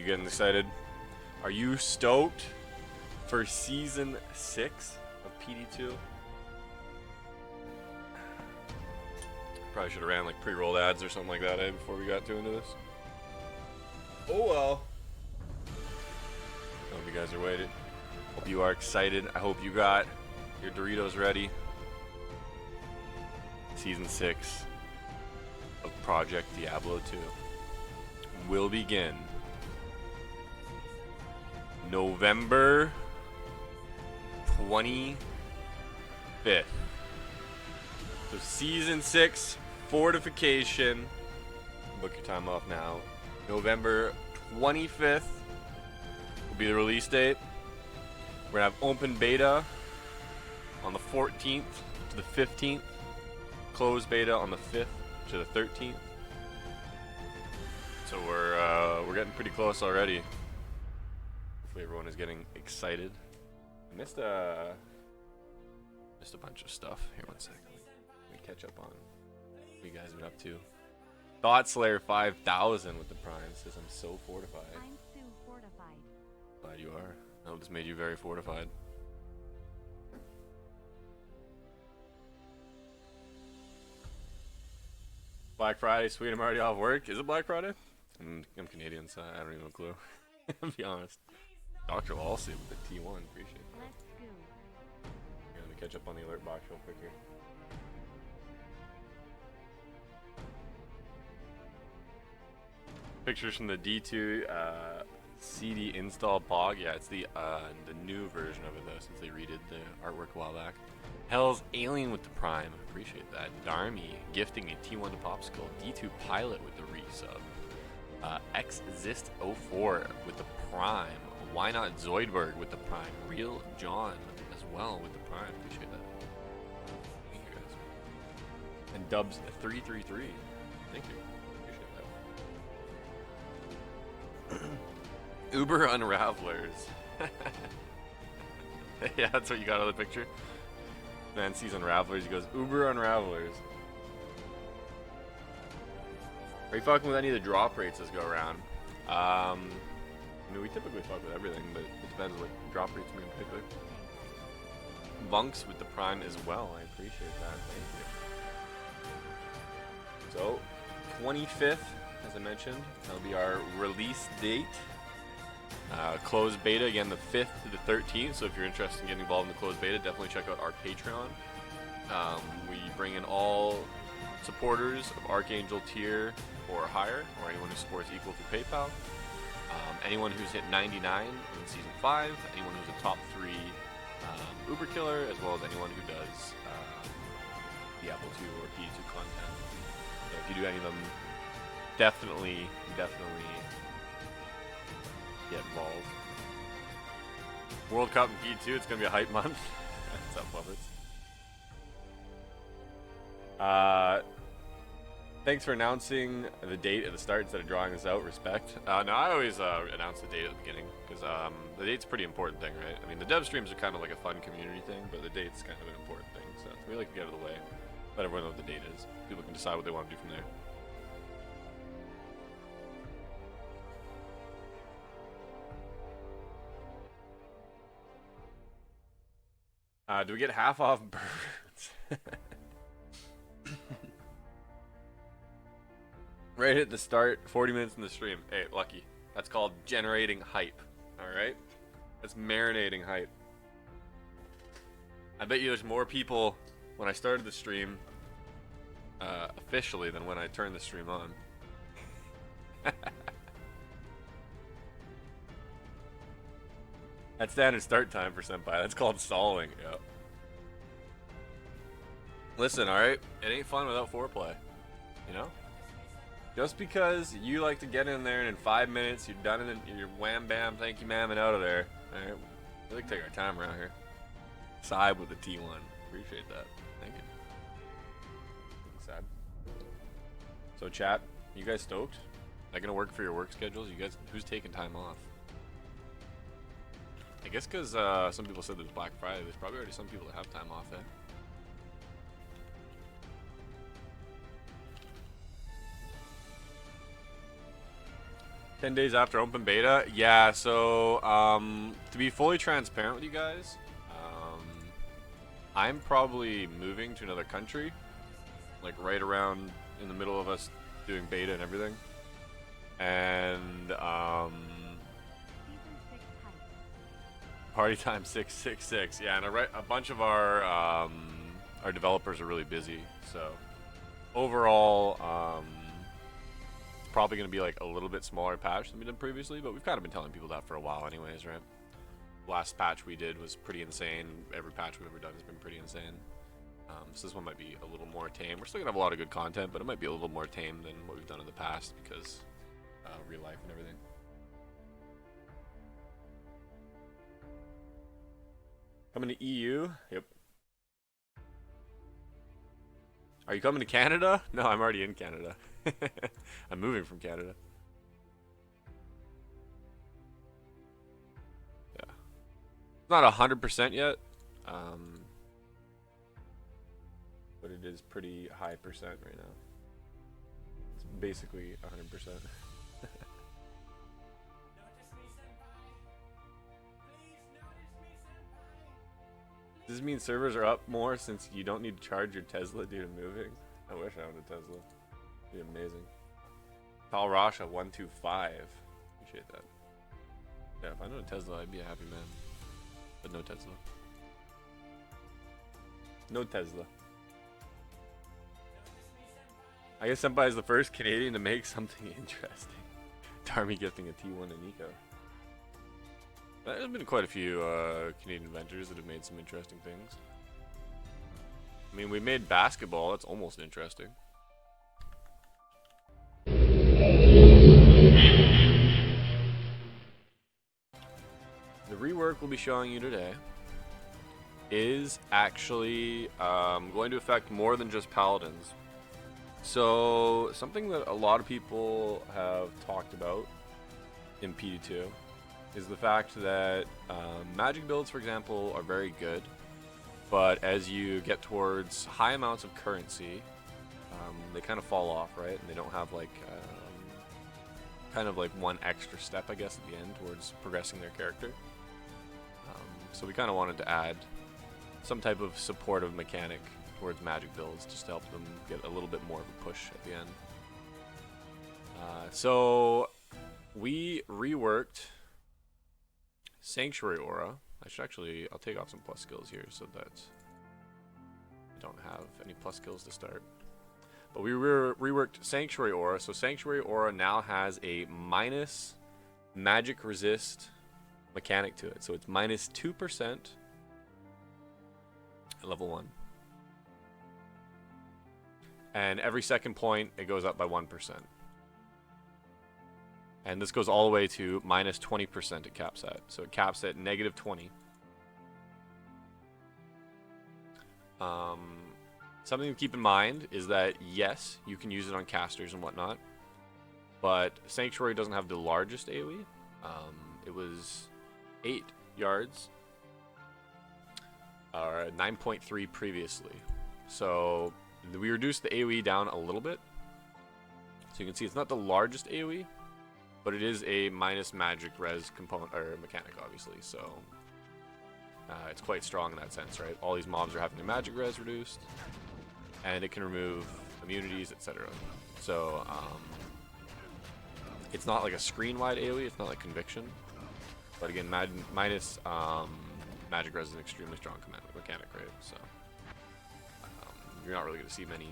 getting excited? Are you stoked for Season 6 of PD2? Probably should have ran like pre-rolled ads or something like that before we got too into this. Oh well. I hope you guys are waiting. Hope you are excited. I hope you got your Doritos ready. Season 6 of Project Diablo 2 will begin November 25th. So Season 6 Fortification. Book your time off now. November 25th will be the release date. We're gonna have open beta on the 14th to the 15th. Closed beta on the 5th to the 13th. So we're getting pretty close already. Hopefully everyone is getting excited. I missed a bunch of stuff. Here, one second. Let me catch up on what you guys have been up to. Thought Slayer 5000 with the Prime says I'm so fortified. I'm so fortified. Glad you are. I hope this made you very fortified. Black Friday, sweet, I'm already off work. Is it Black Friday? I'm Canadian, so I don't even have a clue. To be honest. Dr. Walsey with the T1, appreciate it. Let's go. Let me catch up on the alert box real quick here. Pictures from the D2 CD install pog. Yeah, it's the new version of it though, since they redid the artwork a while back. Hell's Alien with the Prime. Appreciate that. Darmy gifting a T1 to Popsicle. D2 Pilot with the resub. Exist04 with the Prime. Why not Zoidberg with the Prime? Real John as well with the Prime. Appreciate that. Thank you guys. And Dubs 333. Thank you. Appreciate that. Uber Unravelers. Yeah, that's what you got on the picture. Man sees Unravelers, he goes, Uber Unravelers. Are you fucking with any of the drop rates as go around? I mean, we typically fuck with everything, but it depends what drop rates mean in particular. Bunks with the Prime as well, I appreciate that, thank you. So, 25th, as I mentioned, that'll be our release date. Closed beta, again, the 5th to the 13th, so if you're interested in getting involved in the closed beta, definitely check out our Patreon. We bring in all supporters of Archangel tier or higher, or anyone who supports equal through PayPal. Anyone who's hit 99 in Season 5, anyone who's a top 3 Uber killer, as well as anyone who does Diablo 2 or PD2 content. So if you do any of them, definitely get involved. World Cup in PD2, it's going to be a hype month. What's up, Puppets? Thanks for announcing the date at the start instead of drawing this out. Respect. No, I always announce the date at the beginning, because the date's a pretty important thing, right? I mean, the dev streams are kind of like a fun community thing, but the date's kind of an important thing, so we like to get out of the way. Let everyone know what the date is. People can decide what they want to do from there. Do we get half off birds? Right at the start, 40 minutes in the stream. Hey, lucky. That's called generating hype. Alright? That's marinating hype. I bet you there's more people when I started the stream officially than when I turned the stream on. That's standard start time for Senpai. That's called stalling. Yep. Listen, alright? It ain't fun without foreplay. You know? Just because you like to get in there and in 5 minutes you're done and you're wham bam, thank you ma'am, and out of there. Alright? We like to take our time around here. Side with the T1. Appreciate that. Thank you. Sad. So chat, you guys stoked? That gonna work for your work schedules? You guys, who's taking time off? I guess because some people said there's Black Friday, there's probably already some people that have time off there. 10 days after open beta? Yeah, so to be fully transparent with you guys, I'm probably moving to another country, like right around in the middle of us doing beta and everything. And party time 666. Yeah, and a bunch of our developers are really busy. So overall, it's probably going to be like a little bit smaller patch than we did previously, but we've kind of been telling people that for a while anyways, right? Last patch we did was pretty insane. Every patch we've ever done has been pretty insane. So this one might be a little more tame. We're still gonna have a lot of good content, but it might be a little more tame than what we've done in the past because real life and everything. Coming to EU? Yep. Are you coming to Canada? No, I'm already in Canada. I'm moving from Canada. Yeah. It's not 100% yet. But it is pretty high percent right now. It's basically 100%. Does this mean servers are up more since you don't need to charge your Tesla due to moving? I wish I owned a Tesla. It'd be amazing. Pal Rasha 125. Appreciate that. Yeah, if I owned a Tesla, I'd be a happy man. But no Tesla. No Tesla. I guess Senpai is the first Canadian to make something interesting. Darmy gifting a T1 to Nico. There's been quite a few Canadian inventors that have made some interesting things. I mean, we made basketball. That's almost interesting. The rework we'll be showing you today is actually going to affect more than just paladins. So, something that a lot of people have talked about in PD2 is the fact that magic builds, for example, are very good, but as you get towards high amounts of currency, they kind of fall off, right? And they don't have like kind of like one extra step, I guess, at the end towards progressing their character. So we kind of wanted to add some type of supportive mechanic towards magic builds just to help them get a little bit more of a push at the end. So we reworked Sanctuary Aura. I'll take off some plus skills here so that I don't have any plus skills to start. But we reworked Sanctuary Aura. So Sanctuary Aura now has a minus magic resist mechanic to it. So it's minus 2% at level 1. And every second point, it goes up by 1%. And this goes all the way to minus 20% it caps at. So it caps at negative 20. Something to keep in mind is that, yes, you can use it on casters and whatnot. But Sanctuary doesn't have the largest AoE. It was 8 yards. Or 9.3 previously. So we reduced the AoE down a little bit. So you can see it's not the largest AoE, but it is a minus magic res component or mechanic, obviously. So it's quite strong in that sense, right? All these mobs are having their magic res reduced, and it can remove immunities, etc. So it's not like a screen-wide AoE. It's not like Conviction, but again, minus magic res is an extremely strong mechanic, right? So you're not really going to see many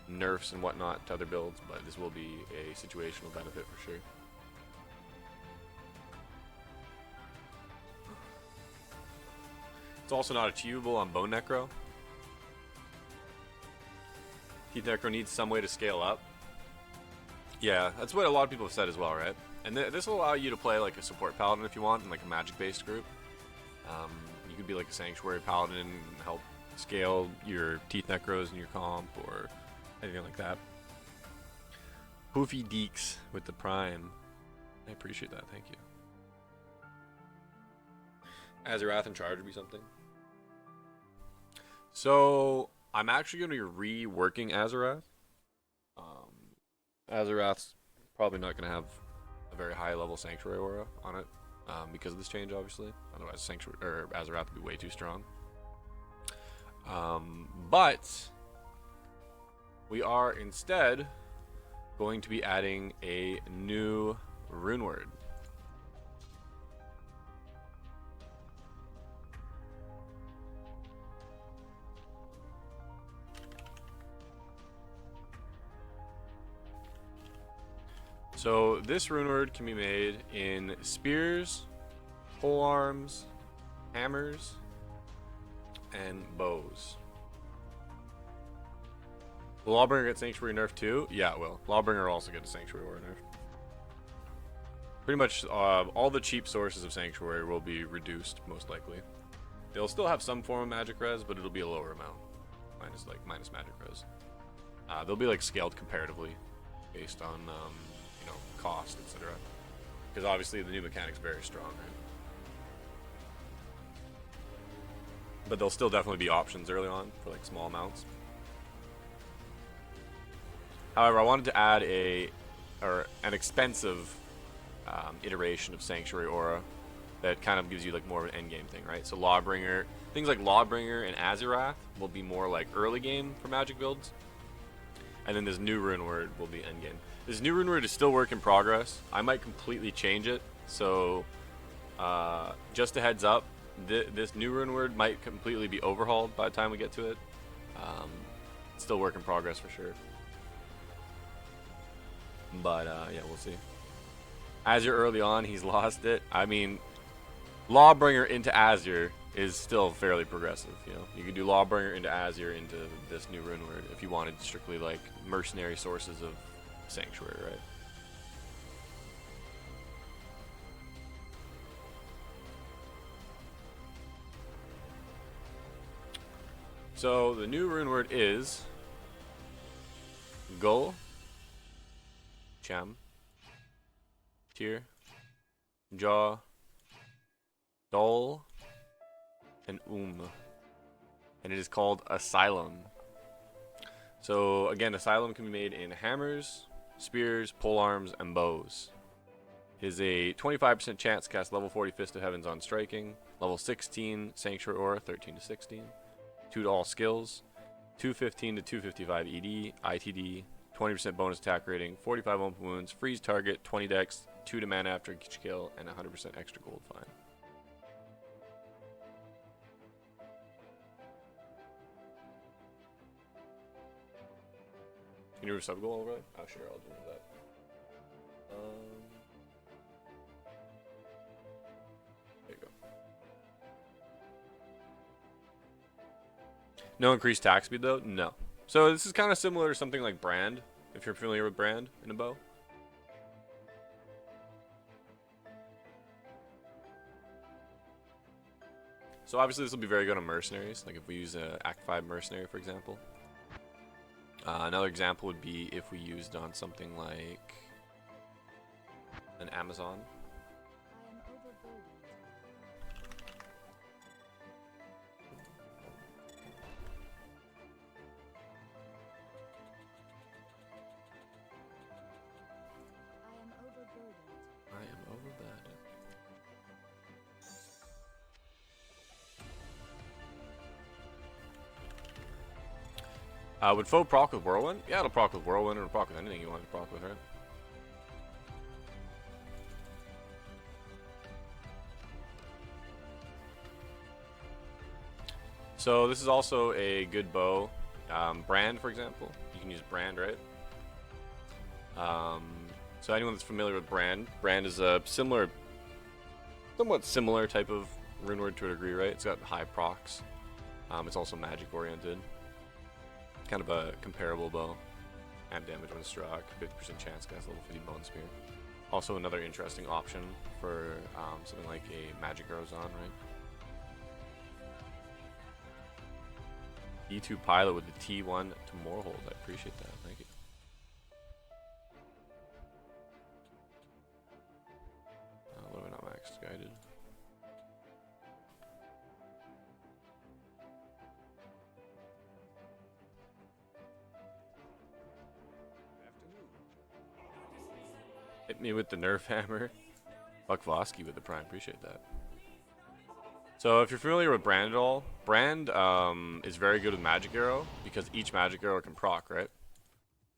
nerfs and whatnot to other builds, but this will be a situational benefit for sure. It's also not achievable on Bone Necro. Teeth Necro needs some way to scale up. Yeah, that's what a lot of people have said as well, right? And this will allow you to play like a support paladin if you want in like a magic-based group. You could be like a Sanctuary Paladin and help scale your Teeth Necros in your comp or anything like that. Poofy Deeks with the Prime. I appreciate that, thank you. Azarath in charge would be something. So I'm actually going to be reworking Azarath. Azarath's probably not going to have a very high level Sanctuary aura on it because of this change, obviously. Otherwise, Sanctuary or Azarath would be way too strong. But we are instead going to be adding a new Runeword. So this Runeword can be made in spears, polearms, hammers, and bows. Will Lawbringer get Sanctuary nerf too? Yeah, it will. Lawbringer will also get a Sanctuary aura nerf. Pretty much all the cheap sources of Sanctuary will be reduced, most likely. They'll still have some form of magic res, but it'll be a lower amount. Minus magic res. They'll be like scaled comparatively based on you know, cost, etc. Because obviously the new mechanic's very strong, right? But there'll still definitely be options early on for like small amounts. However, I wanted to add an expensive iteration of Sanctuary Aura that kind of gives you like more of an end game thing, right? So Lawbringer, things like Lawbringer and Azarath will be more like early game for Magic builds, and then this new Runeword will be end game. This new Runeword is still work in progress. I might completely change it, so just a heads up. This new Runeword might completely be overhauled by the time we get to it. It's still work in progress for sure. But yeah, we'll see. Azure early on, he's lost it. I mean, Lawbringer into Azure is still fairly progressive. You know, you can do Lawbringer into Azure into this new Runeword if you wanted strictly like mercenary sources of Sanctuary, right? So the new Runeword is Gull, Cham, Tyr, Jaw, Dol, and and it is called Asylum. So again, Asylum can be made in hammers, spears, polearms, and bows. It is a 25% chance to cast level 40 Fist of Heavens on striking, level 16 Sanctuary Aura, 13 to 16, 2 to all skills, 215 to 255 ED, ITD, 20% bonus attack rating, 45 open wounds, freeze target, 20 dex, 2 to mana after each kill, and 100% extra gold fine. Can you remove sub goal overlay? Oh sure, I'll do that. There you go. No increased attack speed though? No. So this is kind of similar to something like Brand, if you're familiar with Brand in a bow. So obviously this will be very good on mercenaries, like if we use an Act 5 mercenary, for example. Another example would be if we used on something like an Amazon. I am overburdened. Would foe proc with Whirlwind? Yeah, it'll proc with Whirlwind, or it'll proc with anything you want to proc with, right? So this is also a good bow. Brand, for example. You can use Brand, right? So anyone that's familiar with Brand is a somewhat similar type of Runeword to a degree, right? It's got high procs. It's also magic oriented. Kind of a comparable bow. Amp damage when struck, 50% chance cast level 50 bone spear. Also another interesting option for something like a magic Roson, right? E2 pilot with the T1 to Morehold. I appreciate that. Thank you. What am I not max guided? Hit me with the Nerf hammer. Buck Vosky with the Prime. Appreciate that. So if you're familiar with Brand at all, Brand is very good with Magic Arrow because each Magic Arrow can proc, right?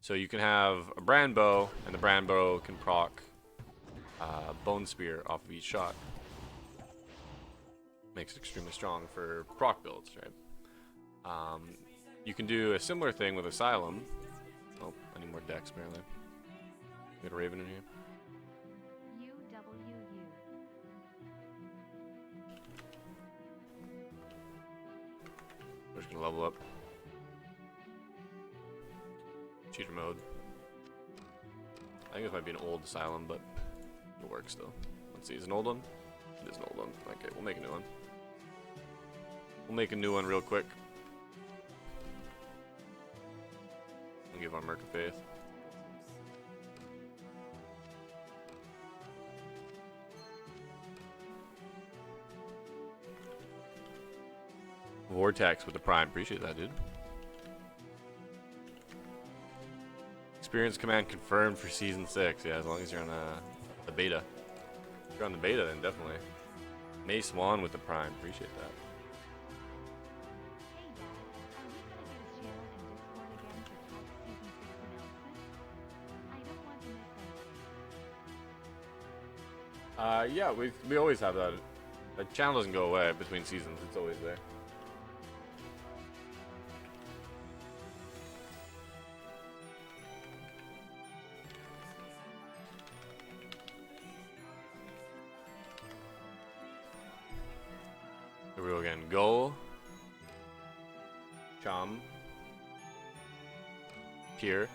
So you can have a Brand Bow, and the Brand Bow can proc Bone Spear off of each shot. Makes it extremely strong for proc builds, right? You can do a similar thing with Asylum. Oh, I need more decks apparently. Got a Raven in here. We're just gonna level up. Cheater mode. I think this might be an old Asylum, but it'll work still. Let's see, is it an old one? It is an old one. Okay, we'll make a new one. We'll make a new one real quick. We'll give our Merc of Faith. Vortex with the Prime. Appreciate that, dude. Experience command confirmed for Season 6. Yeah, as long as you're on the beta. If you're on the beta, then definitely. Mace Swan with the Prime. Appreciate that. Yeah, we always have that. The channel doesn't go away between seasons. It's always there. Here we go again. Go. Chom. Pier.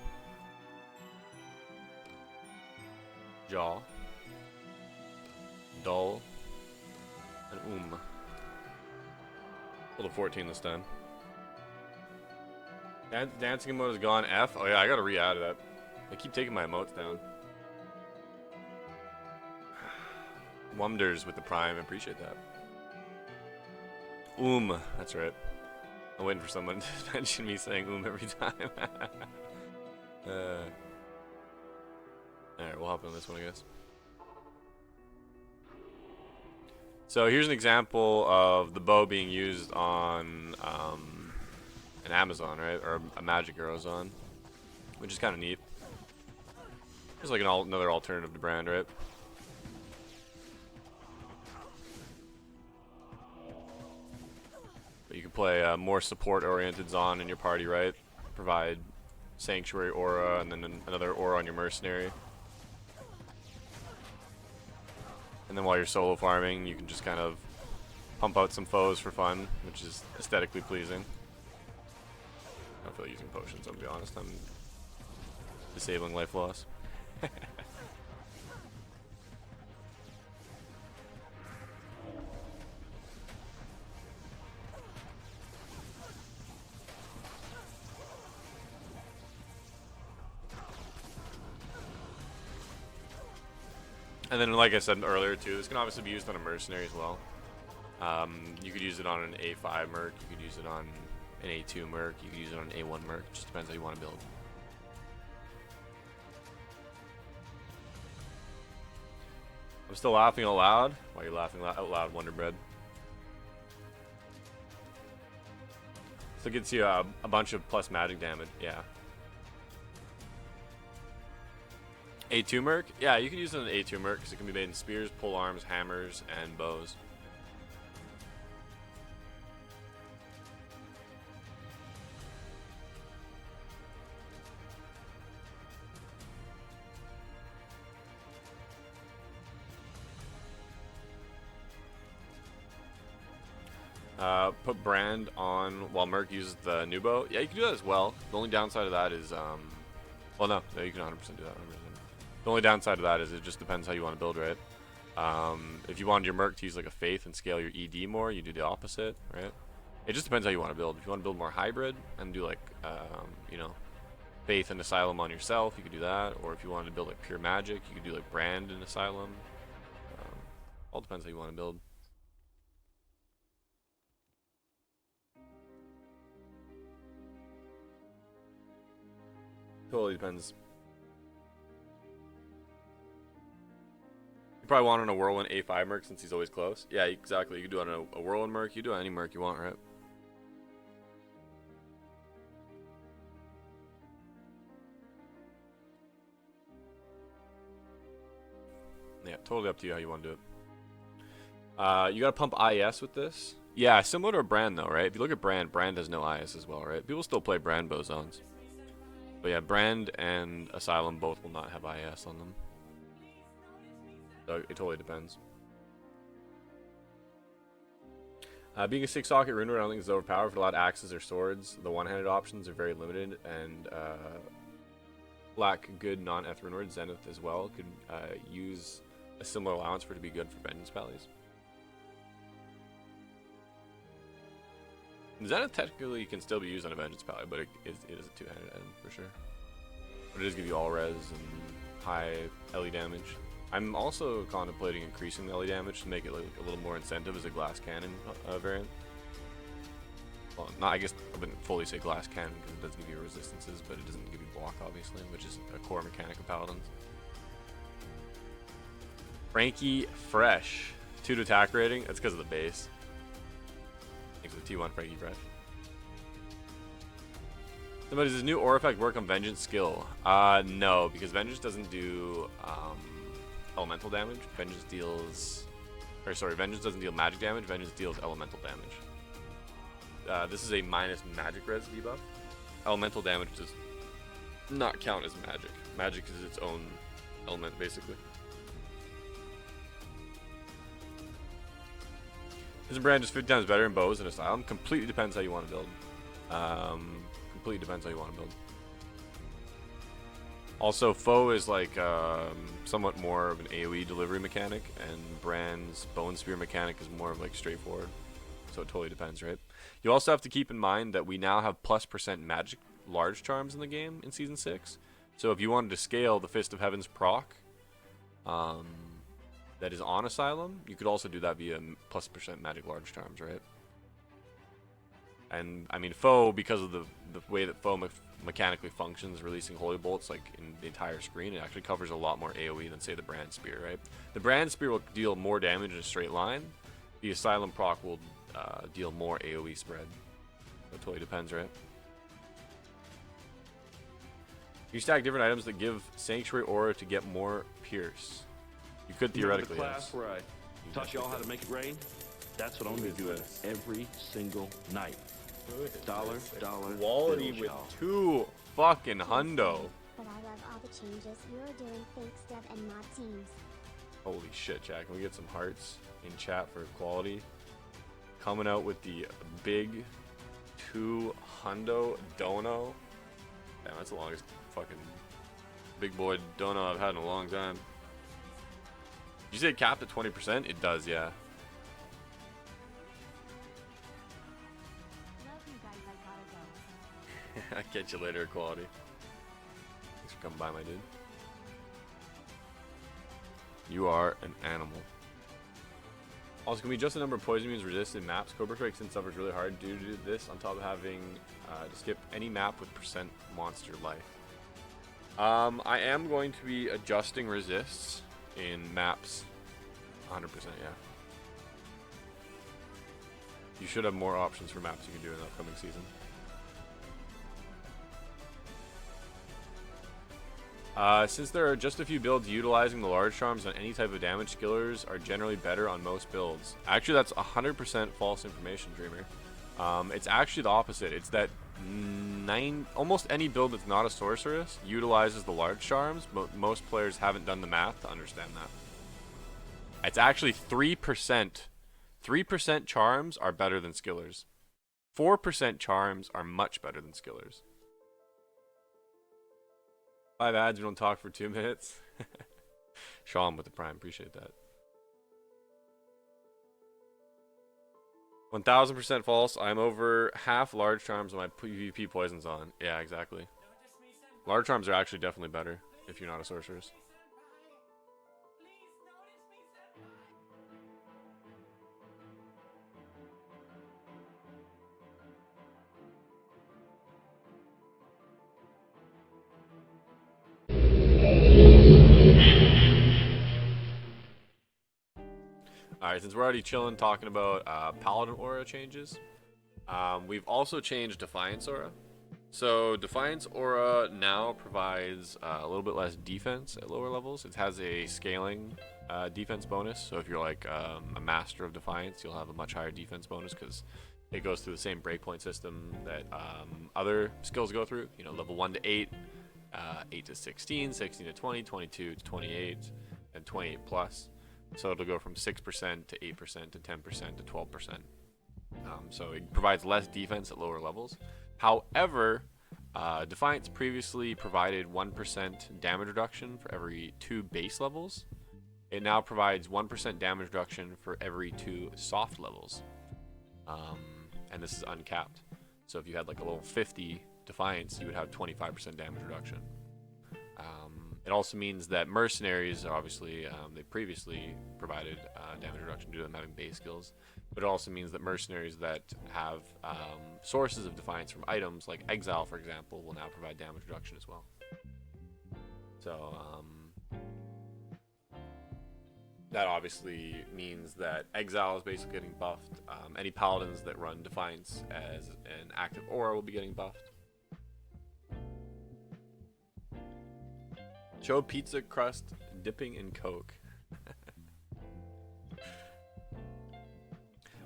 Jaw. Dull. And Little 14 this time. Dancing mode is gone. F. Oh yeah, I gotta re-add that. I keep taking my emotes down. Wonders with the Prime. I appreciate that. That's right. I'm waiting for someone to mention me saying every time. Alright, we'll hop on this one, I guess. So here's an example of the bow being used on an Amazon, right? Or a Magic Arrows on, which is kind of neat. It's like another alternative to Brand, right? But you can play more support-oriented Zon in your party, right? Provide Sanctuary Aura and then another Aura on your Mercenary. And then while you're solo farming, you can just kind of pump out some foes for fun, which is aesthetically pleasing. I don't feel like using potions, I'll be honest. I'm disabling life loss. And then, like I said earlier too, this can obviously be used on a Mercenary as well. You could use it on an A5 Merc, you could use it on an A2 Merc, you could use it on an A1 Merc, just depends how you want to build. I'm still laughing out loud. Why are you laughing out loud, Wonderbread? So it gets you a bunch of plus magic damage, yeah. A2 Merc? Yeah, you can use it on an A2 Merc because it can be made in spears, pole arms, hammers, and bows. Put Brand on while Merc uses the new bow. Yeah, you can do that as well. The only downside of that is, well, no, you can 100% do that. 100%. The only downside of that is it just depends how you want to build, right? If you wanted your Merc to use like a Faith and scale your ED more, you do the opposite, right? It just depends how you want to build. If you want to build more hybrid and do like, you know, Faith and Asylum on yourself, you could do that. Or if you wanted to build like pure magic, you could do like Brand and Asylum. All depends how you want to build. Totally depends. You probably want on a Whirlwind A5 Merc since he's always close. Yeah, exactly. You can do it on a Whirlwind Merc. You do it on any Merc you want, right? Yeah, totally up to you how you want to do it. You gotta pump IS with this. Yeah, similar to a Brand though, right? If you look at Brand, Brand has no IS as well, right? People still play Brand bosons. But yeah, Brand and Asylum both will not have IS on them. So it totally depends. Being a 6-socket Runeword, I don't think is overpowered. For a lot of axes or swords, the one-handed options are very limited, and lack good non-Eth Runeword. Zenith as well could use a similar allowance for it to be good for Vengeance Pallies. Zenith technically can still be used on a Vengeance Pally, but it is a two-handed item for sure. But it does give you all res and high LE damage. I'm also contemplating increasing the LE damage to make it like a little more incentive as a glass cannon variant. Well, not, I guess I wouldn't fully say glass cannon because it does give you resistances, but it doesn't give you block obviously, which is a core mechanic of Paladins. Frankie Fresh, 2 to attack rating. That's because of the base. Thanks for the T1 Frankie Fresh. Somebody, does new Aura effect work on Vengeance skill? No, because Vengeance doesn't do elemental damage. Vengeance doesn't deal magic damage. Vengeance deals elemental damage. This is a minus magic res debuff. Elemental damage does not count as magic. Magic is its own element, basically. Isn't Brand just 50 times better in bows and Asylum? Completely depends how you want to build. Completely depends how you want to build. Also, Foe is like somewhat more of an AoE delivery mechanic, and Brand's Bone Spear mechanic is more of like straightforward. So it totally depends, right? You also have to keep in mind that we now have +% magic large charms in the game in Season 6. So if you wanted to scale the Fist of Heaven's proc, that is on Asylum, you could also do that via +% magic large charms, right? And I mean, Foe, because of the way that Foe mechanically functions, releasing Holy Bolts like in the entire screen, it actually covers a lot more AoE than say the Brand Spear, right? The Brand Spear will deal more damage in a straight line. The Asylum proc will deal more AoE spread. That totally depends, right? You stack different items that give Sanctuary Aura to get more Pierce. You could theoretically. The class where I taught y'all how to make it rain. That's what I'm gonna do every single night. Dollar. Quality with 2 fucking hundo. But I love all the changes you're doing. Thanks, Dev and Mod teams. Holy shit, chat. Can we get some hearts in chat for quality? Coming out with the big 2 hundo dono. Damn, that's the longest fucking big boy dono I've had in a long time. Did you say it capped at 20%? It does, yeah. I'll catch you later, Quality. Thanks for coming by, my dude. You are an animal. Also, can we adjust the number of poison immunes resisted in maps? Cobra Strike suffers really hard due to this, on top of having to skip any map with % monster life. I am going to be adjusting resists in maps 100%, yeah. You should have more options for maps you can do in the upcoming season. Since there are just a few builds utilizing the large charms on any type of damage, skillers are generally better on most builds. Actually, that's 100% false information, Dreamer. It's actually the opposite. It's that almost any build that's not a sorceress utilizes the large charms, but most players haven't done the math to understand that. It's actually 3%. 3% charms are better than skillers. 4% charms are much better than skillers. 5 ads, we don't talk for 2 minutes. Sean with the prime, appreciate that. 1000% false. I'm over half large charms on my PvP poisons on. Yeah, exactly. Large charms are actually definitely better if you're not a sorceress. Alright, since we're already chilling talking about Paladin Aura changes, we've also changed Defiance Aura. So Defiance Aura now provides a little bit less defense at lower levels. It has a scaling defense bonus. So if you're like a master of Defiance, you'll have a much higher defense bonus because it goes through the same breakpoint system that other skills go through. You know, level 1 to 8, 8 to 16, 16 to 20, 22 to 28, and 28 plus. So it'll go from 6% to 8% to 10% to 12%. So it provides less defense at lower levels. However, Defiance previously provided 1% damage reduction for every 2 base levels. It now provides 1% damage reduction for every 2 soft levels. And this is uncapped. So if you had like a level 50 Defiance, you would have 25% damage reduction. It also means that mercenaries are obviously, they previously provided damage reduction due to them having base skills. But it also means that mercenaries that have sources of Defiance from items, like Exile for example, will now provide damage reduction as well. So that obviously means that Exile is basically getting buffed. Any paladins that run Defiance as an active aura will be getting buffed. Show pizza crust dipping in Coke.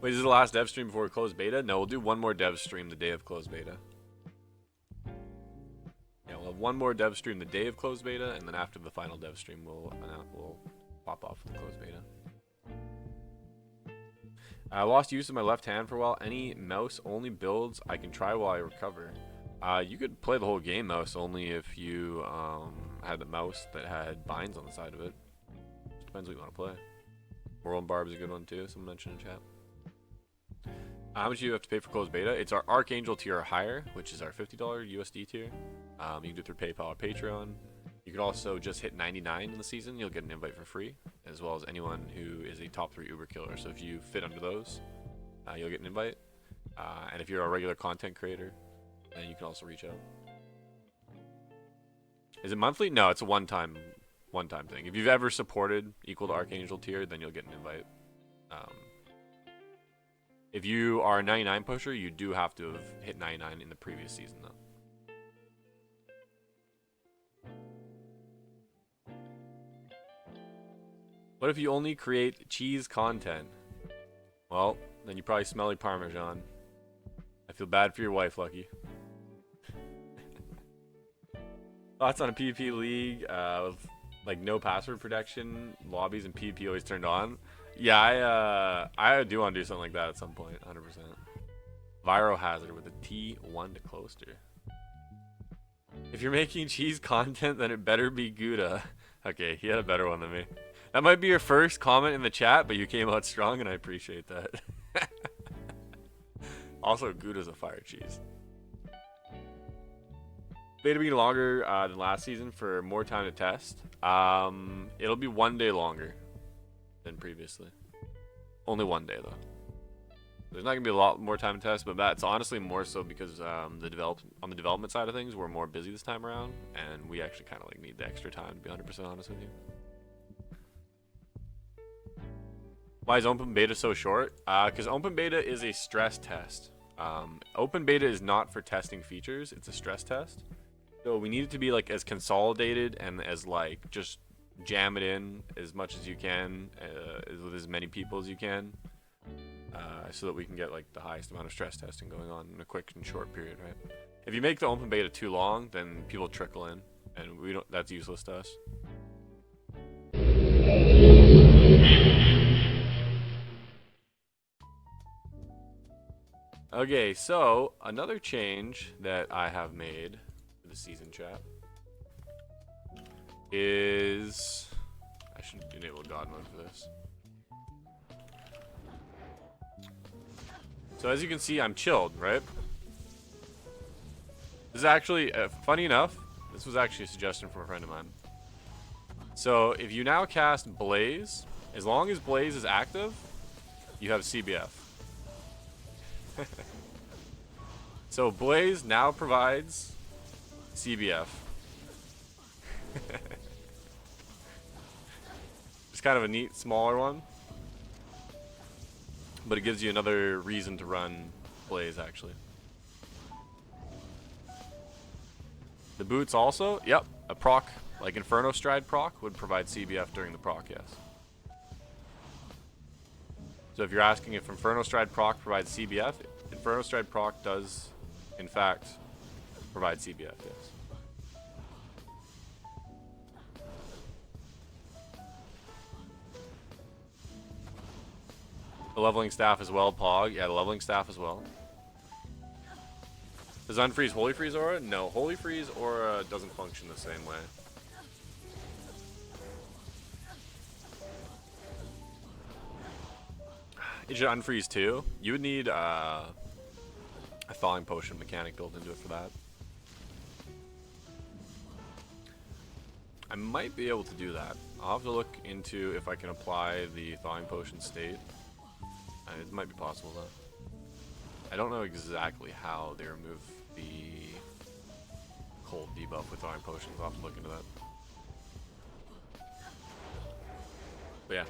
Wait, is this the last dev stream before we close beta? No, we'll do one more dev stream the day of closed beta. Yeah, we'll have one more dev stream the day of closed beta, and then after the final dev stream, we'll pop off the closed beta. I lost use of my left hand for a while. Any mouse-only builds I can try while I recover. You could play the whole game mouse-only if you had the mouse that had binds on the side of it. Depends what you want to play. World Barb is a good one too, someone mentioned in chat. How much do you have to pay for closed beta? It's our Archangel tier or higher, which is our $50 USD tier. You can do it through PayPal or Patreon. You can also just hit 99 in the season. You'll get an invite for free, as well as anyone who is a top 3 Uber killer. So if you fit under those, you'll get an invite. And if you're a regular content creator, then you can also reach out. Is it monthly? No, it's a one-time thing. If you've ever supported equal to Archangel tier, then you'll get an invite. If you are a 99 pusher, you do have to have hit 99 in the previous season, though. What if you only create cheese content? Well, then you probably smell like Parmesan. I feel bad for your wife, Lucky. Thoughts on a PvP league with like no password protection, lobbies, and PvP always turned on? Yeah, I do want to do something like that at some point, 100%. Viral Hazard with a T1 to Closter. If you're making cheese content, then it better be Gouda. Okay, he had a better one than me. That might be your first comment in the chat, but you came out strong, and I appreciate that. Also, Gouda's a fire cheese. Beta being longer than last season for more time to test. It'll be 1 day longer than previously. Only 1 day though. There's not gonna be a lot more time to test, but that's honestly more so because on the development side of things, we're more busy this time around, and we actually kind of like need the extra time to be 100% honest with you. Why is open beta so short? Because open beta is a stress test. Open beta is not for testing features; it's a stress test. So we need it to be like as consolidated and as like just jam it in as much as you can with as many people as you can, so that we can get like the highest amount of stress testing going on in a quick and short period, right? If you make the open beta too long, then people trickle in, and we don't. That's useless to us. Okay, so another change that I have made to the season chat is I should enable God mode for this. So as you can see, I'm chilled, right? This is actually, funny enough, this was actually a suggestion from a friend of mine. So if you now cast Blaze, as long as Blaze is active, you have CBF. So Blaze now provides CBF. It's kind of a neat, smaller one. but it gives you another reason to run Blaze, actually. The boots also, yep, a proc, like Inferno Stride proc, would provide CBF during the proc, yes. So if you're asking if Inferno Stride proc provides CBF, Inferno Stride proc does, in fact, provide CBF, yes. The leveling staff as well, Pog. Yeah, the leveling staff as well. Does unfreeze Holy Freeze aura? No, Holy Freeze aura doesn't function the same way. It should unfreeze too. You would need a thawing potion mechanic built into it for that. I might be able to do that. I'll have to look into if I can apply the thawing potion state. It might be possible though. I don't know exactly how they remove the cold debuff with thawing potions. I'll have to look into that. But yeah.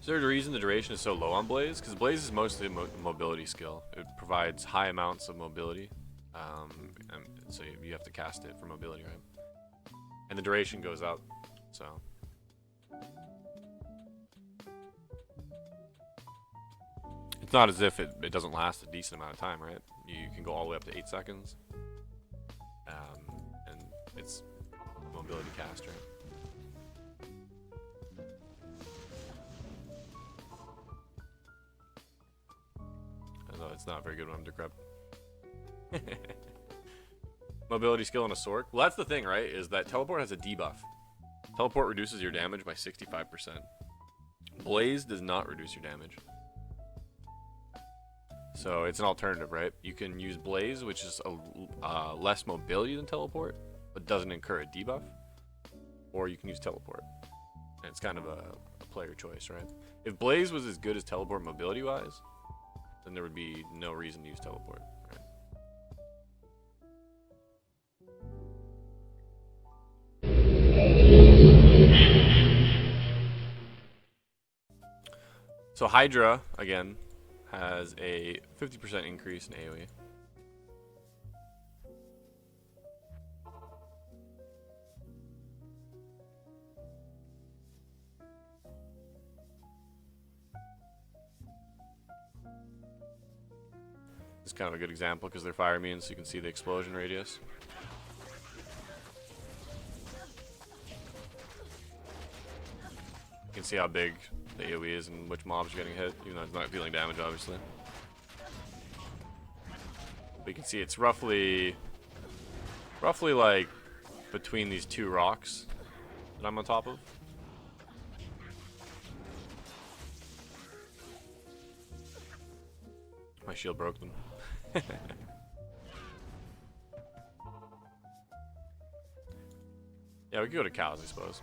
Is there a reason the duration is so low on Blaze? Because Blaze is mostly a mobility skill. It provides high amounts of mobility. And so you have to cast it for mobility, right? And the duration goes up, so. It's not as if it doesn't last a decent amount of time, right? You can go all the way up to 8 seconds. And it's a mobility cast, right? Although it's not very good when I'm decrepit. Mobility skill and a sword. Well, that's the thing, right? Is that teleport has a debuff. Teleport reduces your damage by 65%. Blaze does not reduce your damage. So it's an alternative, right? You can use Blaze, which is a less mobility than teleport, but doesn't incur a debuff. Or you can use teleport. And it's kind of a player choice, right? If Blaze was as good as teleport mobility-wise, then there would be no reason to use teleport. So Hydra, again, has a 50% increase in AoE. It's kind of a good example because they're fire immune, so you can see the explosion radius. You can see how big the AoE is and which mobs are getting hit, even though it's not dealing damage, obviously. But you can see it's roughly like between these two rocks that I'm on top of. My shield broke them. Yeah, we could go to cows, I suppose.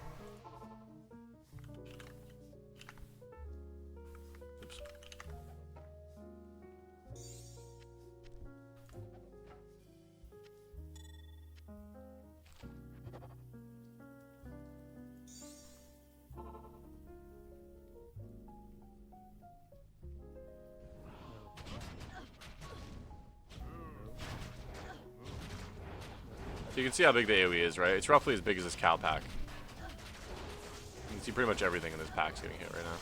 So you can see how big the AoE is, right? It's roughly as big as this cow pack. You can see pretty much everything in this pack's getting hit right now.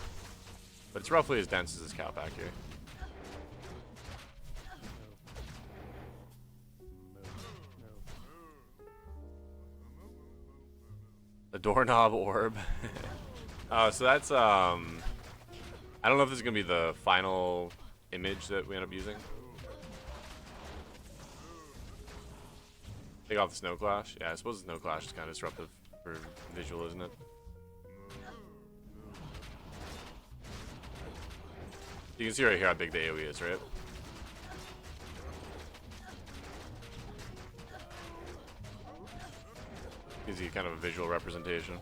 But it's roughly as dense as this cow pack here. The doorknob orb. So that's, I don't know if this is going to be the final image that we end up using. Take off the Snow Clash? Yeah, I suppose the Snow Clash is kind of disruptive for visual, isn't it? You can see right here how big the AoE is, right? Gives you kind of a visual representation.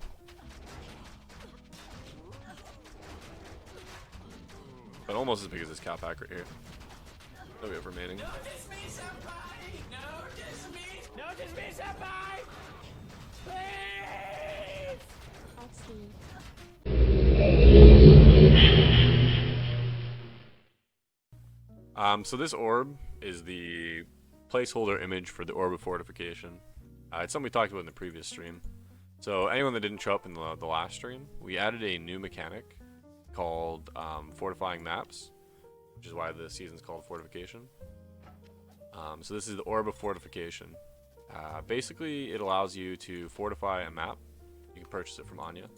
But almost as big as this cow pack right here. That we have remaining. Notice me, senpai! Notice me! Notice me, Senpai! Please! XD. So this orb is the placeholder image for the Orb of Fortification. It's something we talked about in the previous stream. So anyone that didn't show up in the last stream, we added a new mechanic called fortifying maps, which is why the season's called Fortification. So this is the Orb of Fortification. Basically, it allows you to fortify a map. You can purchase it from Anya.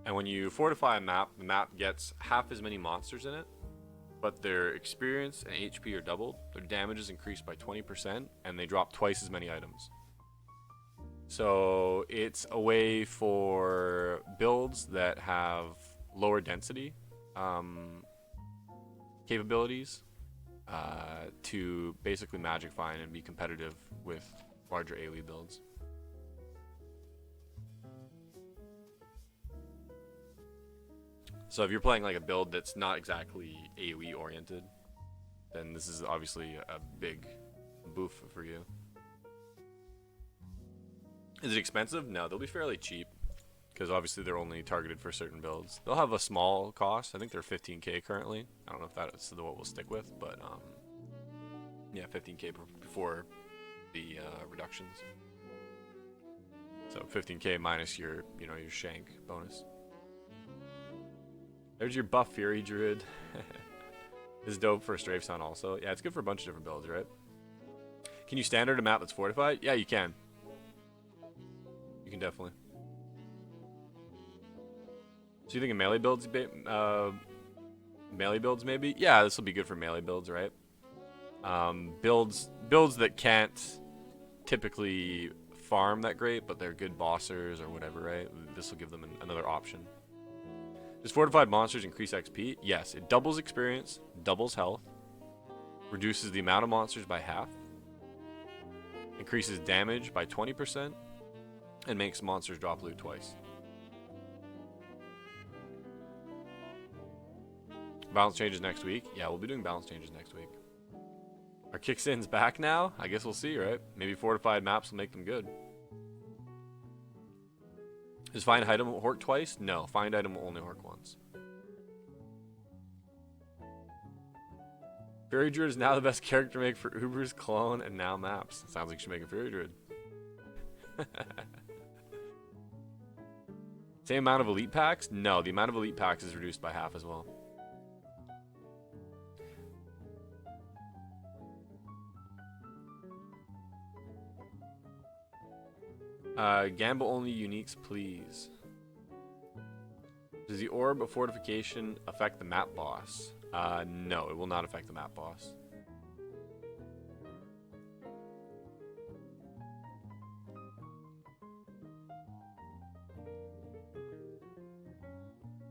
And when you fortify a map, the map gets half as many monsters in it, but their experience and HP are doubled, their damage is increased by 20%, and they drop twice as many items. So it's a way for builds that have lower density capabilities to basically magic find and be competitive with larger AoE builds. So if you're playing like a build that's not exactly AoE oriented, then this is obviously a big boof for you. Is it expensive? No, they'll be fairly cheap because obviously they're only targeted for certain builds. They'll have a small cost. I think they're 15k currently. I don't know if that's what we'll stick with, but yeah, 15k before the reductions. So 15k minus your, your shank bonus. There's your buff Fury Druid. This is dope for a Strafe Sound also. Yeah, it's good for a bunch of different builds, right? Can you standard a map that's fortified? Yeah, you can. You can definitely. So you think of melee builds, maybe? Yeah, this will be good for melee builds, right? Builds that can't typically farm that great, but they're good bossers or whatever, right? This will give them another option. Does fortified monsters increase XP? Yes, it doubles experience, doubles health, reduces the amount of monsters by half, increases damage by 20%, and makes monsters drop loot twice. Balance changes next week? Yeah, we'll be doing balance changes next week. Are kicksins back now? I guess we'll see, right? Maybe fortified maps will make them good. Does find item hork twice? No, find item will only hork once. Fury Druid is now the best character make for Uber's clone and now maps. Sounds like you should make a Fury Druid. Same amount of elite packs? No, the amount of elite packs is reduced by half as well. Gamble only uniques, please. Does the Orb of Fortification affect the map boss? No, it will not affect the map boss.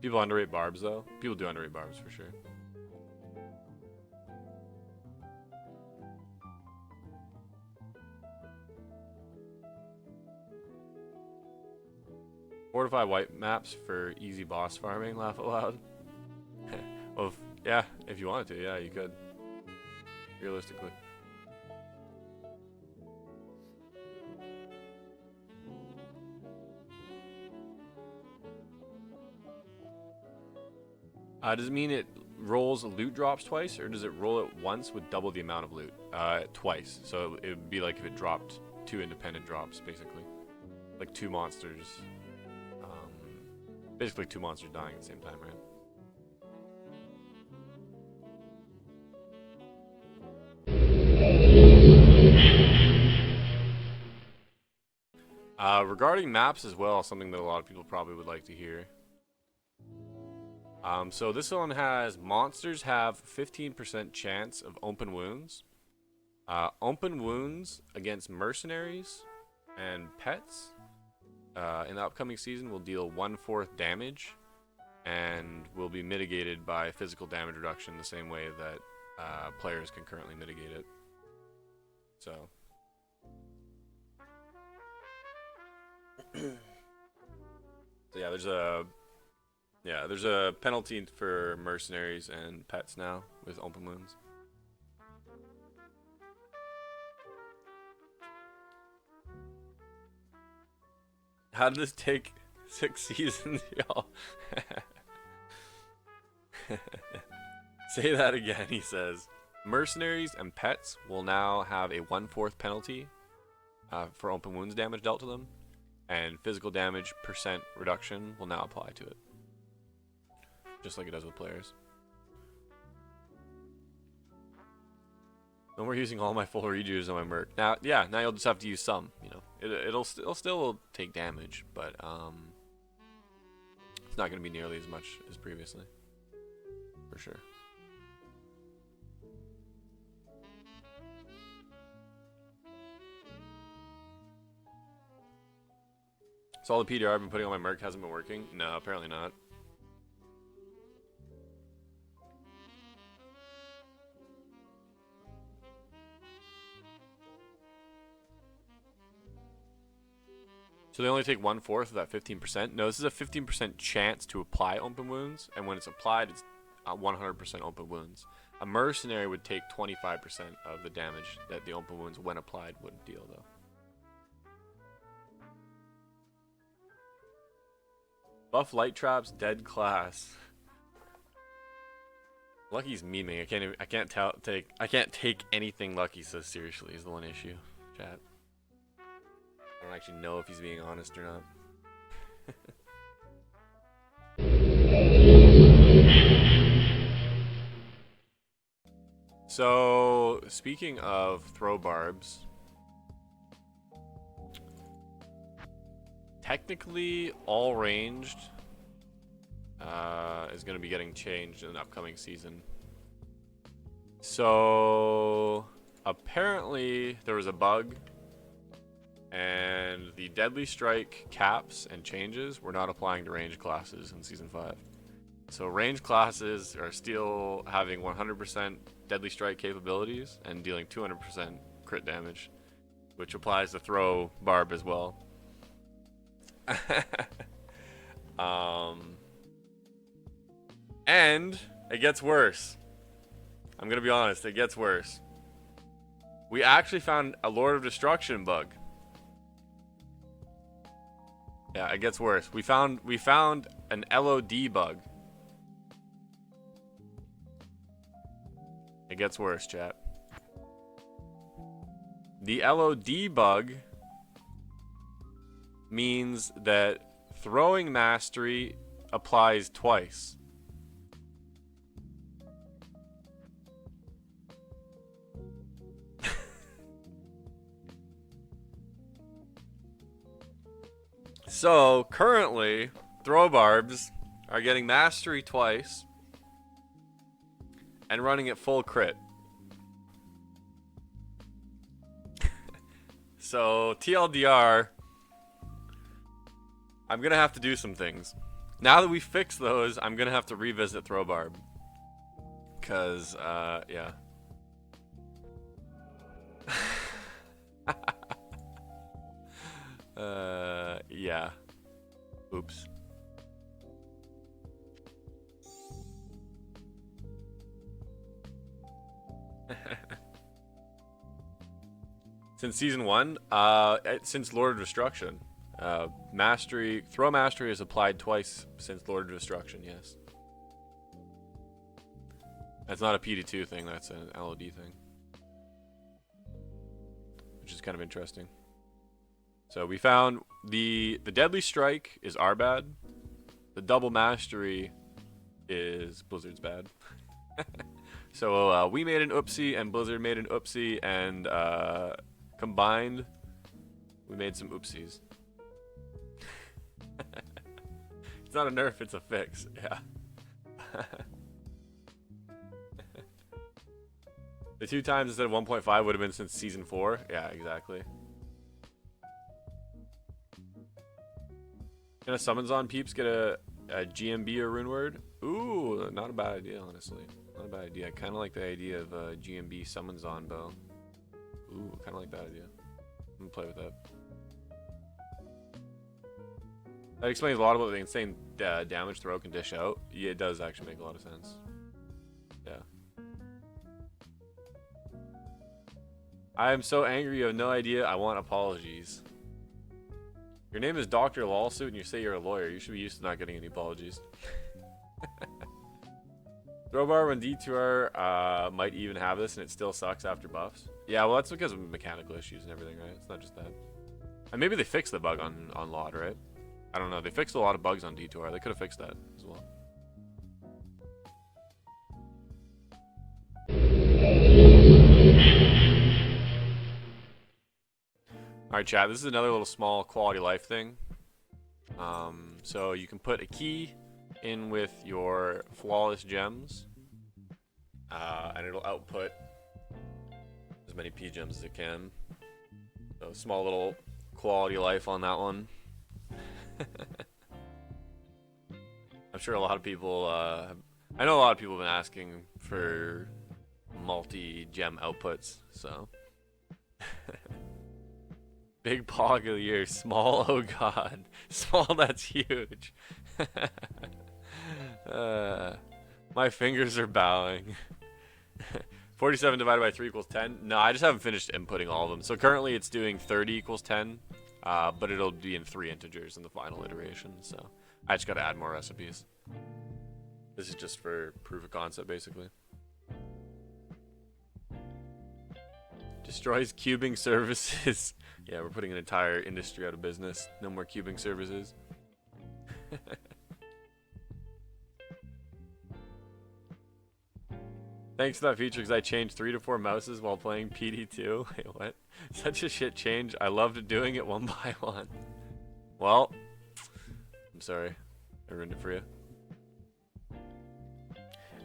People underrate Barbs, though. People do underrate Barbs, for sure. Fortify white maps for easy boss farming, laugh out loud. Well, yeah, if you wanted to, yeah, you could. Realistically. Does it mean it rolls loot drops twice, or does it roll it once with double the amount of loot? Twice. So it would be like if it dropped 2 independent drops, basically. Like 2 monsters. Basically 2 monsters dying at the same time, right? Regarding maps as well, something that a lot of people probably would like to hear. So this one has monsters have 15% chance of open wounds. Open wounds against mercenaries and pets in the upcoming season will deal 1/4 damage and will be mitigated by physical damage reduction the same way that players can currently mitigate it. So yeah, there's a penalty for mercenaries and pets now with open wounds. How did this take 6 seasons, y'all? Say that again, he says. Mercenaries and pets will now have a 1/4 penalty for open wounds damage dealt to them, and physical damage % reduction will now apply to it. Just like it does with players. No more using all my full redos on my merc. Now, yeah, now you'll just have to use some, you know. It'll still take damage, but it's not going to be nearly as much as previously. For sure. So all the PDR I've been putting on my merc hasn't been working? No, apparently not. So they only take 1/4 of that 15%? No, this is a 15% chance to apply open wounds, and when it's applied, it's 100% open wounds. A mercenary would take 25% of the damage that the open wounds, when applied, would deal, though. Buff light traps, dead class. Lucky's memeing. I can't take anything Lucky says seriously. Is the one issue, chat. I don't actually know if he's being honest or not. So, speaking of throw barbs, technically all ranged is going to be getting changed in the upcoming season. So, apparently there was a bug, and the Deadly Strike caps and changes were not applying to ranged classes in Season 5. So ranged classes are still having 100% Deadly Strike capabilities and dealing 200% crit damage, which applies to throw Barb as well. And it gets worse. I'm going to be honest, it gets worse. We actually found a Lord of Destruction bug. Yeah, it gets worse. We found an LOD bug. It gets worse, chat. The LOD bug means that throwing mastery applies twice. So, currently, throw barbs are getting mastery twice and running at full crit. So, TLDR, I'm going to have to do some things. Now that we fix those, I'm going to have to revisit throw barb. Because, yeah. Yeah. Oops. Since season 1, since Lord of Destruction, throw mastery is applied twice since Lord of Destruction. Yes. That's not a PD2 thing. That's an LOD thing, which is kind of interesting. So we found the Deadly Strike is our bad. The double mastery is Blizzard's bad. So we made an oopsie and Blizzard made an oopsie, and combined we made some oopsies. It's not a nerf, it's a fix. Yeah. The 2 times instead of 1.5 would have been since season 4. Yeah, exactly. Can a summons on peeps get a GMB or Runeword? Ooh, not a bad idea, honestly. Not a bad idea. I kind of like the idea of GMB summons on bow. Ooh, kind of like that idea. I'm gonna play with that. That explains a lot about the insane damage throw can dish out. Yeah, it does actually make a lot of sense. Yeah. I am so angry, you have no idea. I want apologies. Your name is Dr. Lawsuit and you say you're a lawyer. You should be used to not getting any apologies. Throwbar when D2R might even have this and it still sucks after buffs. Yeah, well that's because of mechanical issues and everything, right? It's not just that. And maybe they fixed the bug on LOD, right? I don't know. They fixed a lot of bugs on D2R. They could have fixed that as well. Alright chat, this is another little small quality of life thing. So you can put a key in with your flawless gems, and it'll output as many P gems as it can. So small little quality of life on that one. I'm sure a lot of people, I know a lot of people have been asking for multi-gem outputs, so. Big pog of the year, small, oh god. Small, that's huge. My fingers are bowing. 47 divided by 3 equals 10. No, I just haven't finished inputting all of them. So currently it's doing 30 equals 10, but it'll be in 3 integers in the final iteration. So I just got to add more recipes. This is just for proof of concept, basically. Destroys cubing services. Yeah, we're putting an entire industry out of business. No more cubing services. Thanks for that feature, because I changed 3 to 4 mouses while playing PD2. Wait, what? Such a shit change. I loved doing it one by one. Well, I'm sorry. I ruined it for you.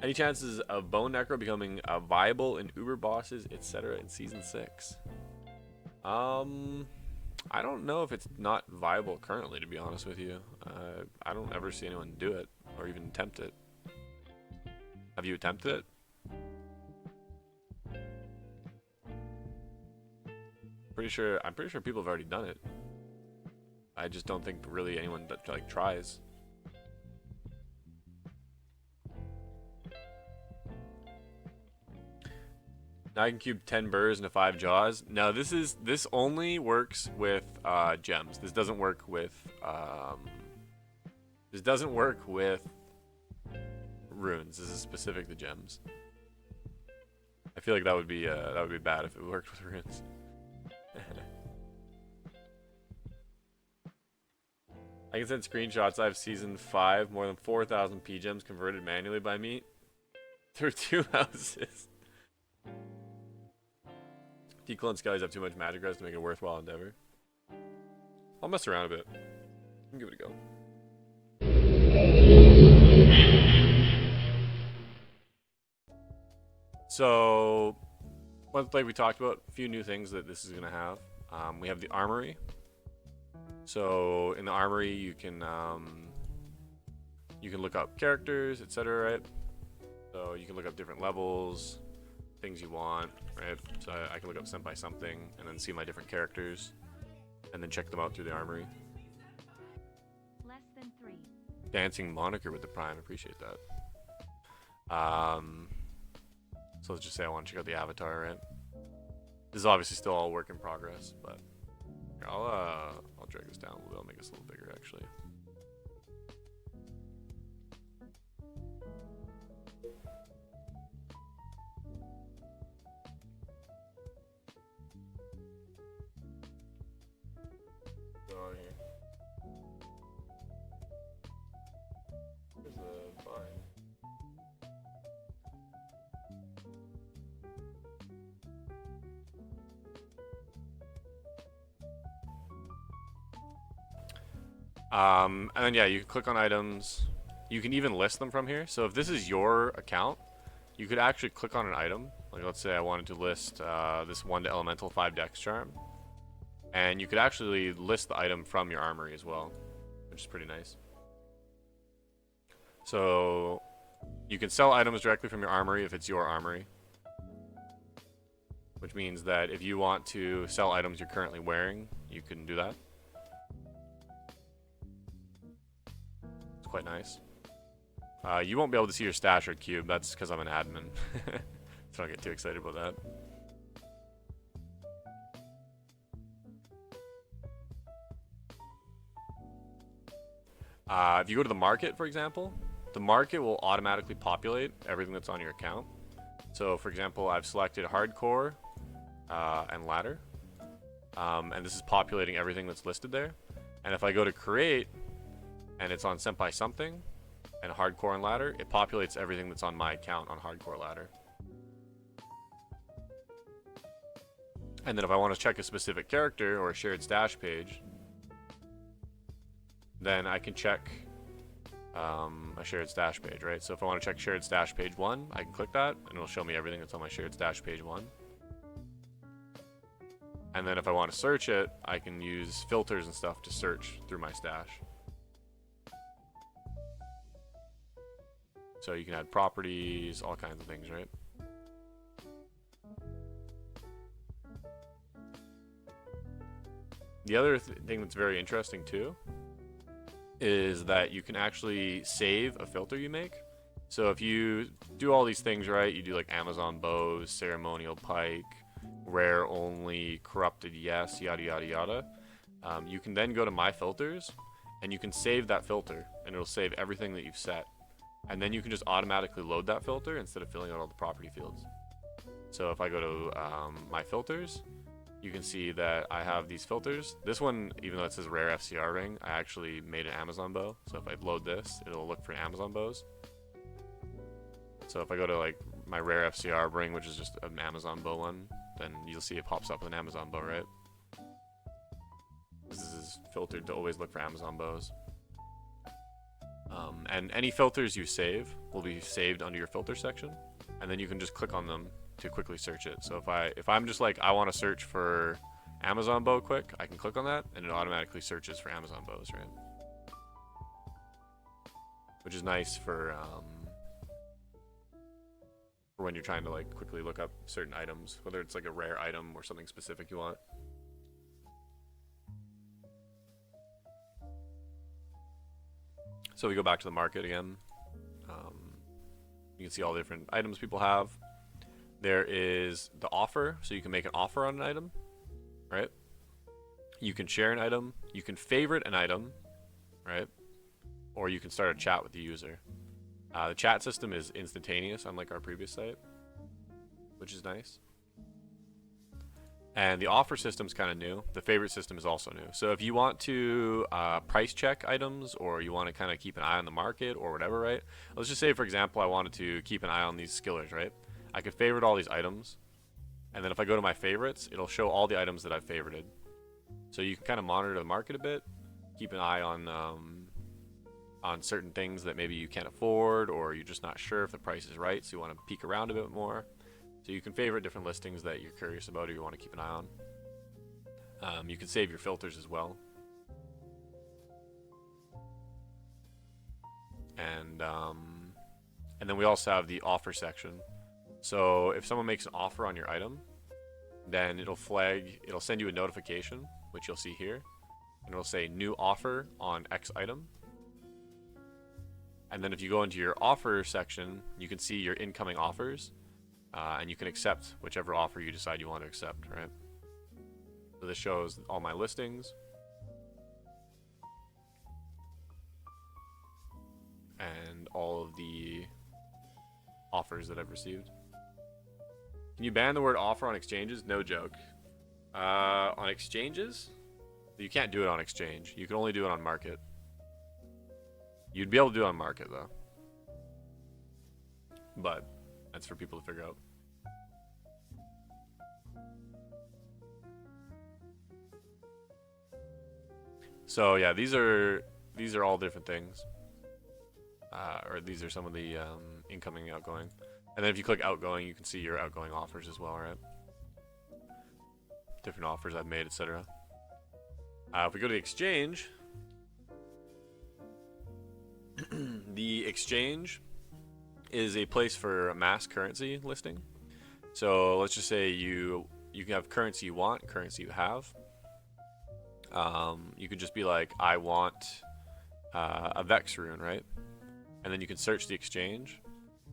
Any chances of Bone Necro becoming viable in Uber bosses, etc. in Season 6? I don't know if it's not viable currently, to be honest with you. I don't ever see anyone do it, or even attempt it. Have you attempted it? I'm pretty sure people have already done it. I just don't think really anyone that like tries. Now I can cube 10 burrs into 5 jaws. No, this only works with gems. This doesn't work with runes. This is specific to gems. I feel like that would be bad if it worked with runes. I can send screenshots. I have season 5, more than 4,000 P gems converted manually by me through 2 houses. Declone Skellies have too much magic res to make it a worthwhile endeavor. I'll mess around a bit. I'll give it a go. So, like we talked about, a few new things that this is going to have. We have the armory. So in the armory, you can look up characters, etc. Right? So you can look up different levels, things you want, right? So I can look up SenpaiSomething and then see my different characters, and then check them out through the armory. Less than 3. Dancing moniker with the Prime, appreciate that. So let's just say I want to check out the avatar, right? This is obviously still all work in progress, but here, I'll drag this down. We'll make this a little bigger, actually. Here's the bind. And then yeah, you can click on items. You can even list them from here. So if this is your account, you could actually click on an item. Like let's say I wanted to list this 1 to Elemental 5 Dex Charm. And you could actually list the item from your armory as well, which is pretty nice. So you can sell items directly from your armory if it's your armory. Which means that if you want to sell items you're currently wearing, you can do that. It's quite nice. You won't be able to see your stash or cube. That's because I'm an admin. So don't get too excited about that. If you go to the market, for example, the market will automatically populate everything that's on your account. So, for example, I've selected hardcore and ladder, and this is populating everything that's listed there. And if I go to create, and it's on SenpaiSomething and hardcore and ladder, it populates everything that's on my account on hardcore ladder. And then if I want to check a specific character or a shared stash page, then I can check a shared stash page, right? So if I want to check shared stash page 1, I can click that, and it'll show me everything that's on my shared stash page 1. And then if I want to search it, I can use filters and stuff to search through my stash. So you can add properties, all kinds of things, right? The other thing that's very interesting too is that you can actually save a filter you make. So if you do all these things right, you do like Amazon bows, ceremonial pike, rare only, corrupted yes, yada yada yada. You can then go to my filters and you can save that filter and it'll save everything that you've set. And then you can just automatically load that filter instead of filling out all the property fields. So if I go to my filters, you can see that I have these filters. This one, even though it says rare FCR ring, I actually made an Amazon bow. So if I load this, it'll look for Amazon bows. So if I go to like my rare FCR ring, which is just an Amazon bow one, then you'll see it pops up with an Amazon bow, right? This is filtered to always look for Amazon bows. And any filters you save will be saved under your filter section, and then you can just click on them to quickly search it. So if I'm just like, I want to search for Amazon bow quick, I can click on that and it automatically searches for Amazon bows, right? Which is nice for when you're trying to like quickly look up certain items, whether it's like a rare item or something specific you want. So we go back to the market again. You can see all the different items people have. There is the offer, so you can make an offer on an item, right? You can share an item, you can favorite an item, right? Or you can start a chat with the user. The chat system is instantaneous, unlike our previous site, which is nice. And the offer system is kind of new. The favorite system is also new. So if you want to price check items, or you want to kind of keep an eye on the market or whatever, right? Let's just say, for example, I wanted to keep an eye on these skillers, right? I could favorite all these items, and then if I go to my favorites, it'll show all the items that I've favorited. So you can kind of monitor the market a bit, keep an eye on certain things that maybe you can't afford, or you're just not sure if the price is right, so you want to peek around a bit more. So you can favorite different listings that you're curious about or you want to keep an eye on. You can save your filters as well. And then we also have the offer section. So if someone makes an offer on your item, then it'll send you a notification, which you'll see here, and it'll say new offer on X item. And then if you go into your offer section, you can see your incoming offers, and you can accept whichever offer you decide you want to accept, right? So this shows all my listings. And all of the offers that I've received. Can you ban the word offer on exchanges? No joke. On exchanges? You can't do it on exchange. You can only do it on market. You'd be able to do it on market though. But that's for people to figure out. So yeah, these are all different things. Or these are some of the incoming, outgoing. And then if you click outgoing, you can see your outgoing offers as well, right? Different offers I've made, etc. If we go to the exchange, the exchange is a place for a mass currency listing. So let's just say you can have currency you want, currency you have. You could just be like, I want a Vex rune, right? And then you can search the exchange,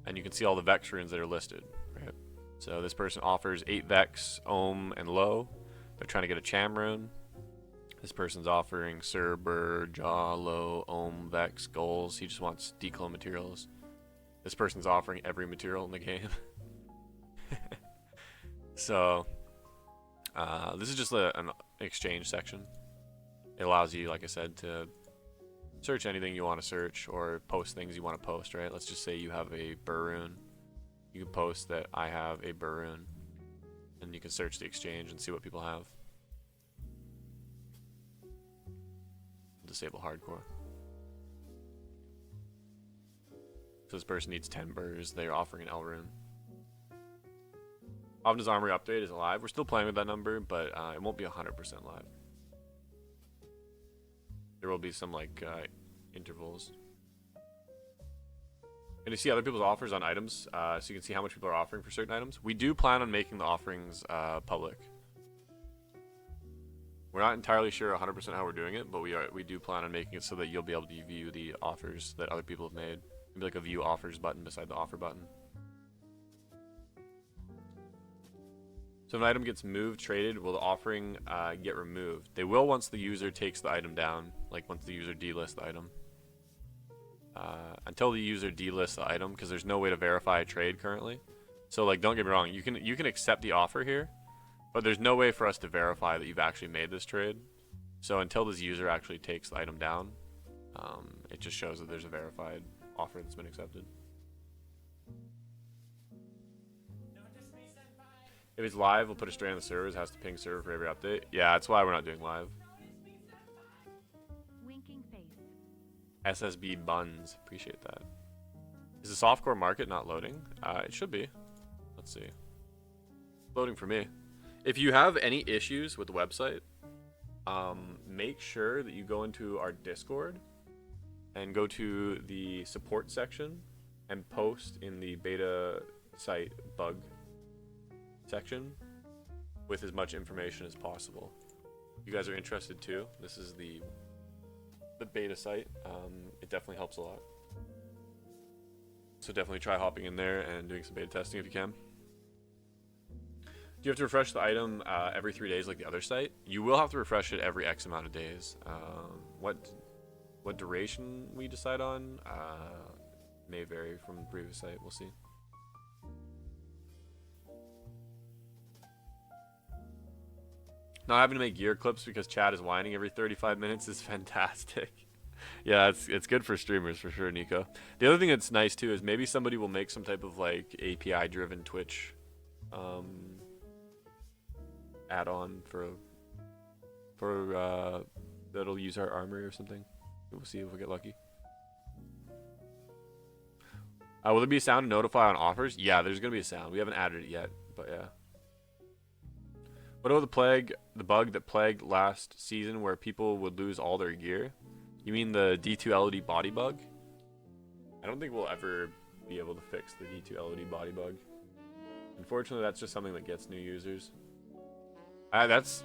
and you can see all the Vex runes that are listed, right? So this person offers 8 Vex, Ohm, and Low. They're trying to get a Cham rune. This person's offering Cerber, Jalo, Ohm, Vex, Goals. He just wants declone materials. This person's offering every material in the game. So, this is just an exchange section. It allows you, like I said, to search anything you want to search or post things you want to post, right? Let's just say you have a Burroon. You can post that I have a Burroon, and you can search the exchange and see what people have. Disable hardcore. So this person needs 10 burrs. They're offering an Elrune. Avna's Armory update is live. We're still playing with that number, but it won't be 100% live. There will be some like intervals. And you see other people's offers on items, so you can see how much people are offering for certain items. We do plan on making the offerings public. We're not entirely sure 100% how we're doing it, but we do plan on making it so that you'll be able to view the offers that other people have made. Maybe like a view offers button beside the offer button. So if an item gets moved, traded, will the offering get removed? They will once the user takes the item down, like once the user delists the item. Until the user delists the item, because there's no way to verify a trade currently. So like, don't get me wrong, you can accept the offer here, but there's no way for us to verify that you've actually made this trade. So until this user actually takes the item down, it just shows that there's a verified offer that's been accepted. If it's live, we'll put it straight on the servers. It has to ping server for every update. Yeah, that's why we're not doing live. Winking face. SSB buns. Appreciate that. Is the softcore market not loading? It should be. Let's see. Loading for me. If you have any issues with the website, make sure that you go into our Discord and go to the support section and post in the beta site bug section with as much information as possible. You guys are interested too. This is the beta site. It definitely helps a lot. So definitely try hopping in there and doing some beta testing if you can. Do you have to refresh the item every 3 days like the other site? You will have to refresh it every X amount of days. What duration we decide on may vary from the previous site. We'll see. Not having to make gear clips because chat is whining every 35 minutes is fantastic. Yeah, it's good for streamers for sure, Nico. The other thing that's nice too is maybe somebody will make some type of like API driven Twitch add-on for that'll use our armory or something. We'll see if we get lucky. Will there be a sound to notify on offers? Yeah, there's gonna be a sound. We haven't added it yet, but yeah. What about the bug that plagued last season where people would lose all their gear? You mean the D2 LED body bug? I don't think we'll ever be able to fix the D2 LED body bug. Unfortunately, that's just something that gets new users. That's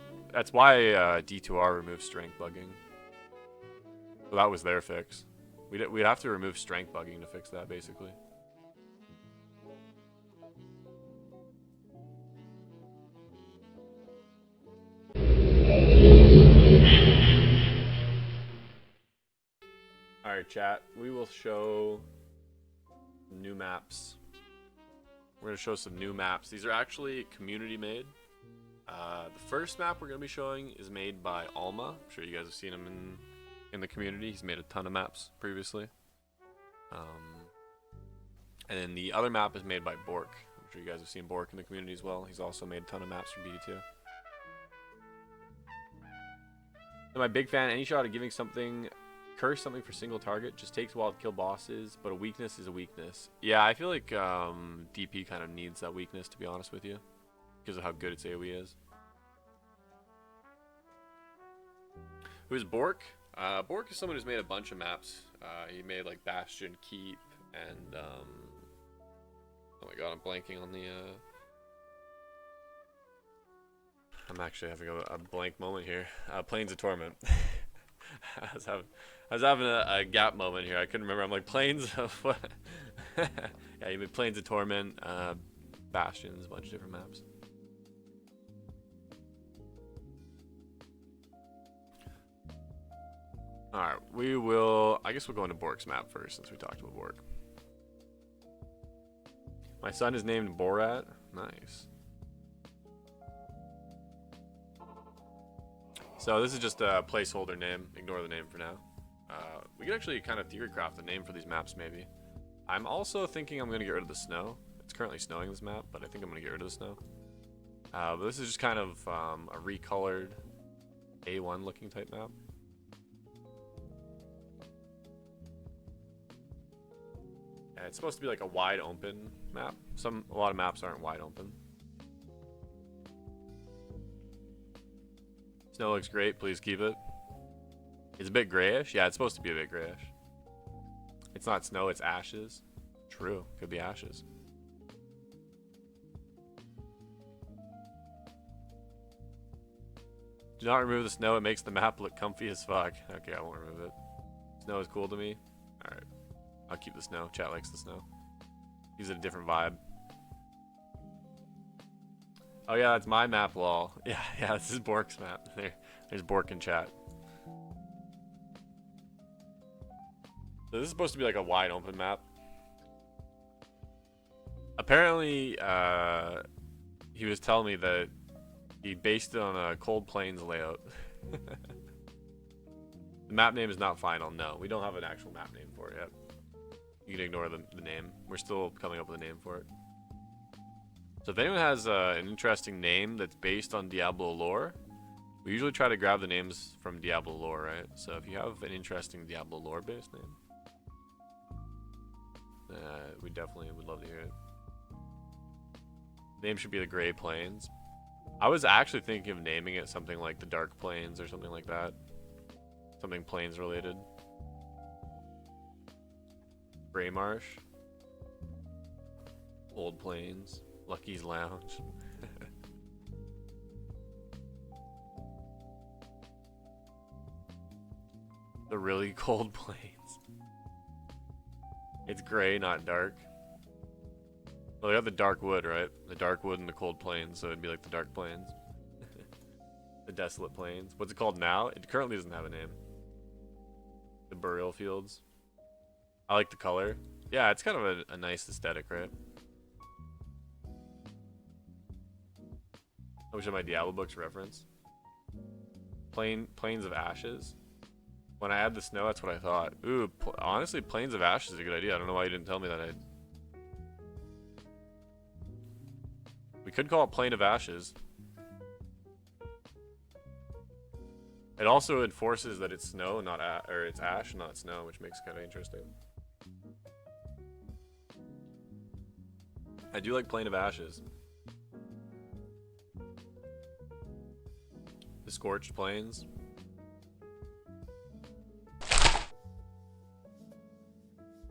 why D2R removed strength bugging. So that was their fix. We'd have to remove strength bugging to fix that, basically. Alright, chat. We will show new maps. We're going to show some new maps. These are actually community made. The first map we're going to be showing is made by Alma. I'm sure you guys have seen him in the community. He's made a ton of maps previously. And then the other map is made by Bork. I'm sure you guys have seen Bork in the community as well. He's also made a ton of maps for BD2. Am I a big fan? Any shot at giving something, curse something for single target, just takes a while to kill bosses, but a weakness is a weakness. Yeah, I feel like DP kind of needs that weakness, to be honest with you, because of how good its AoE is. Who's Bork? Bork is someone who's made a bunch of maps. He made like Bastion, Keep, and oh my god, I'm blanking on the I'm actually having a blank moment here. Plains of Torment. I was having a gap moment here. I couldn't remember. I'm like, Plains of what? Yeah, you made Plains of Torment, Bastions, a bunch of different maps. Alright, we will... I guess we'll go into Bork's map first since we talked about Bork. My son is named Borat. Nice. So this is just a placeholder name. Ignore the name for now. We could actually kind of theorycraft a name for these maps maybe. I'm also thinking I'm going to get rid of the snow. It's currently snowing this map, but I think I'm going to get rid of the snow. But this is just kind of a recolored A1 looking type map. Yeah, it's supposed to be like a wide open map. A lot of maps aren't wide open. Snow looks great, please keep it. It's a bit grayish. Yeah, it's supposed to be a bit grayish. It's not snow, it's ashes. True, could be ashes. Do not remove the snow, it makes the map look comfy as fuck. Okay, I won't remove it. Snow is cool to me. Alright. I'll keep the snow. Chat likes the snow. Gives it a different vibe. Oh yeah, that's my map, lol. Yeah, this is Bork's map. There's Bork in chat. So this is supposed to be like a wide open map. Apparently, he was telling me that he based it on a Cold Plains layout. The map name is not final. No, we don't have an actual map name for it yet. You can ignore the name. We're still coming up with a name for it. So if anyone has an interesting name that's based on Diablo lore, we usually try to grab the names from Diablo lore, right? So if you have an interesting Diablo lore based name, we definitely would love to hear it. The name should be the Gray Plains. I was actually thinking of naming it something like the Dark Plains or something like that. Something Plains related. Gray Marsh. Old Plains. Lucky's Lounge. The really cold plains. It's gray, not dark. Well, they have the dark wood, right? The dark wood and the cold plains, so it'd be like the dark plains. The desolate plains. What's it called now? It currently doesn't have a name. The burial fields. I like the color. Yeah, it's kind of a nice aesthetic, right? I wish I had my Diablo books reference. Plains of Ashes. When I add the snow, that's what I thought. Ooh, honestly, Plains of Ashes is a good idea. I don't know why you didn't tell me that. We could call it Plain of Ashes. It also enforces that it's snow, not or it's ash, not snow, which makes it kind of interesting. I do like Plain of Ashes. The Scorched Plains.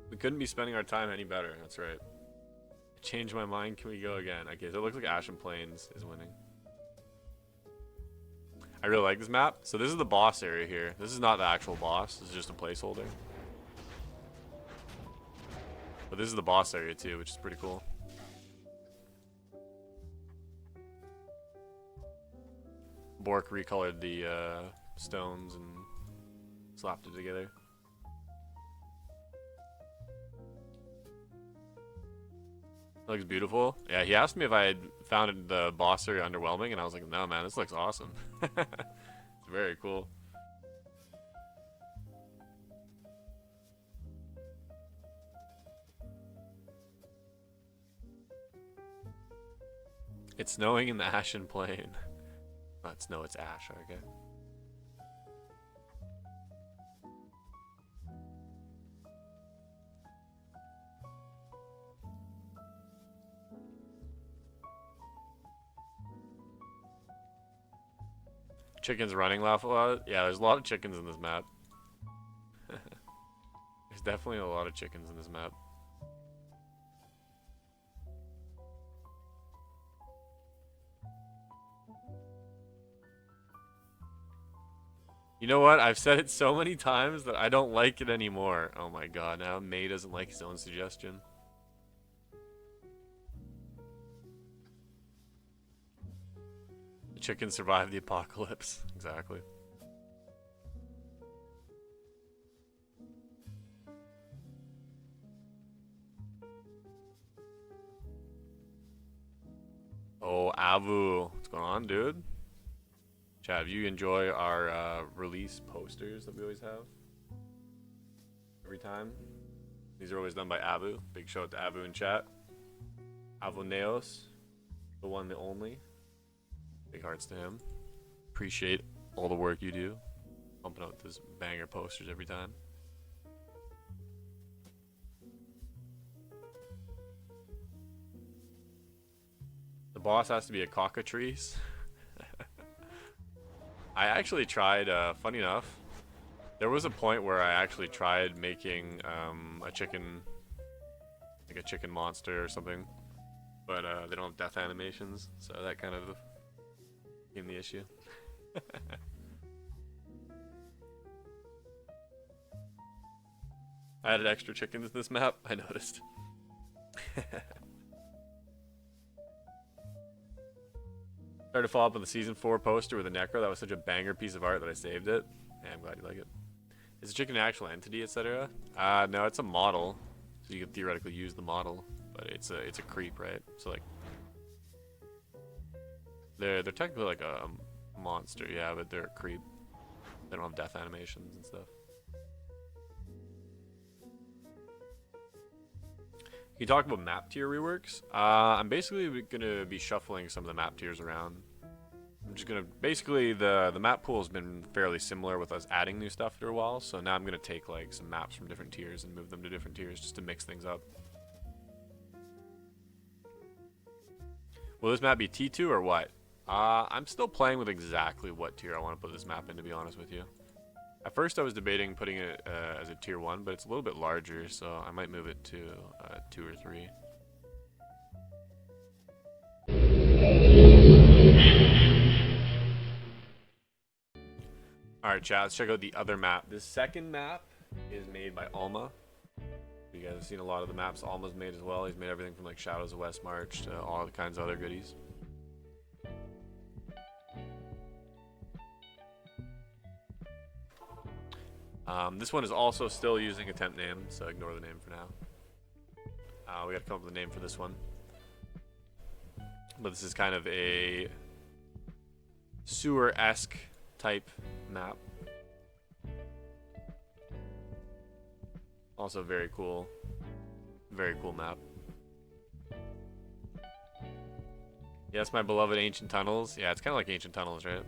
We couldn't be spending our time any better. That's right. Change my mind. Can we go again? Okay, so it looks like Ashen Plains is winning. I really like this map. So this is the boss area here. This is not the actual boss. This is just a placeholder. But this is the boss area too, which is pretty cool. Bork recolored the stones and slapped it together. Looks beautiful. Yeah, he asked me if I had found the boss area underwhelming, and I was like, no, man, this looks awesome. It's very cool. It's snowing in the Ashen Plain. Not snow, it's ash, okay. Chickens running laugh a lot. Yeah, there's a lot of chickens in this map. There's definitely a lot of chickens in this map. You know what? I've said it so many times that I don't like it anymore. Oh my god, now May doesn't like his own suggestion. The chickens survived the apocalypse. Exactly. Oh, Avu. What's going on, dude? Chad, if you enjoy our release posters that we always have every time, these are always done by Avu. Big shout out to Avu in chat. Avu Neos, the one, the only. Big hearts to him. Appreciate all the work you do. Pumping out those banger posters every time. The boss has to be a cockatrice. I actually tried, funny enough, there was a point where I actually tried making a chicken, like a chicken monster or something, but they don't have death animations, so that kind of became the issue. I added extra chickens to this map, I noticed. Started to follow up on the season 4 poster with a Necro. That was such a banger piece of art that I saved it. Yeah, I'm glad you like it. Is a chicken an actual entity, etc.? No, it's a model, so you can theoretically use the model, but it's a creep, right? So like, they're technically like a monster, yeah, but they're a creep. They don't have death animations and stuff. Can you talk about map tier reworks? I'm basically gonna be shuffling some of the map tiers around. I'm just gonna basically the map pool has been fairly similar with us adding new stuff for a while, so now I'm gonna take like some maps from different tiers and move them to different tiers just to mix things up. Will this map be T2 or what? I'm still playing with exactly what tier I want to put this map in, to be honest with you. At first I was debating putting it as a tier 1, but it's a little bit larger, so I might move it to 2 or 3. Alright chat, let's check out the other map. This second map is made by Alma. You guys have seen a lot of the maps Alma's made as well. He's made everything from like Shadows of Westmarch to all the kinds of other goodies. This one is also still using a temp name, so ignore the name for now. We gotta come up with a name for this one. But this is kind of a sewer-esque type map. Also very cool map. Yes, my beloved Ancient Tunnels. Yeah, it's kind of like Ancient Tunnels, right?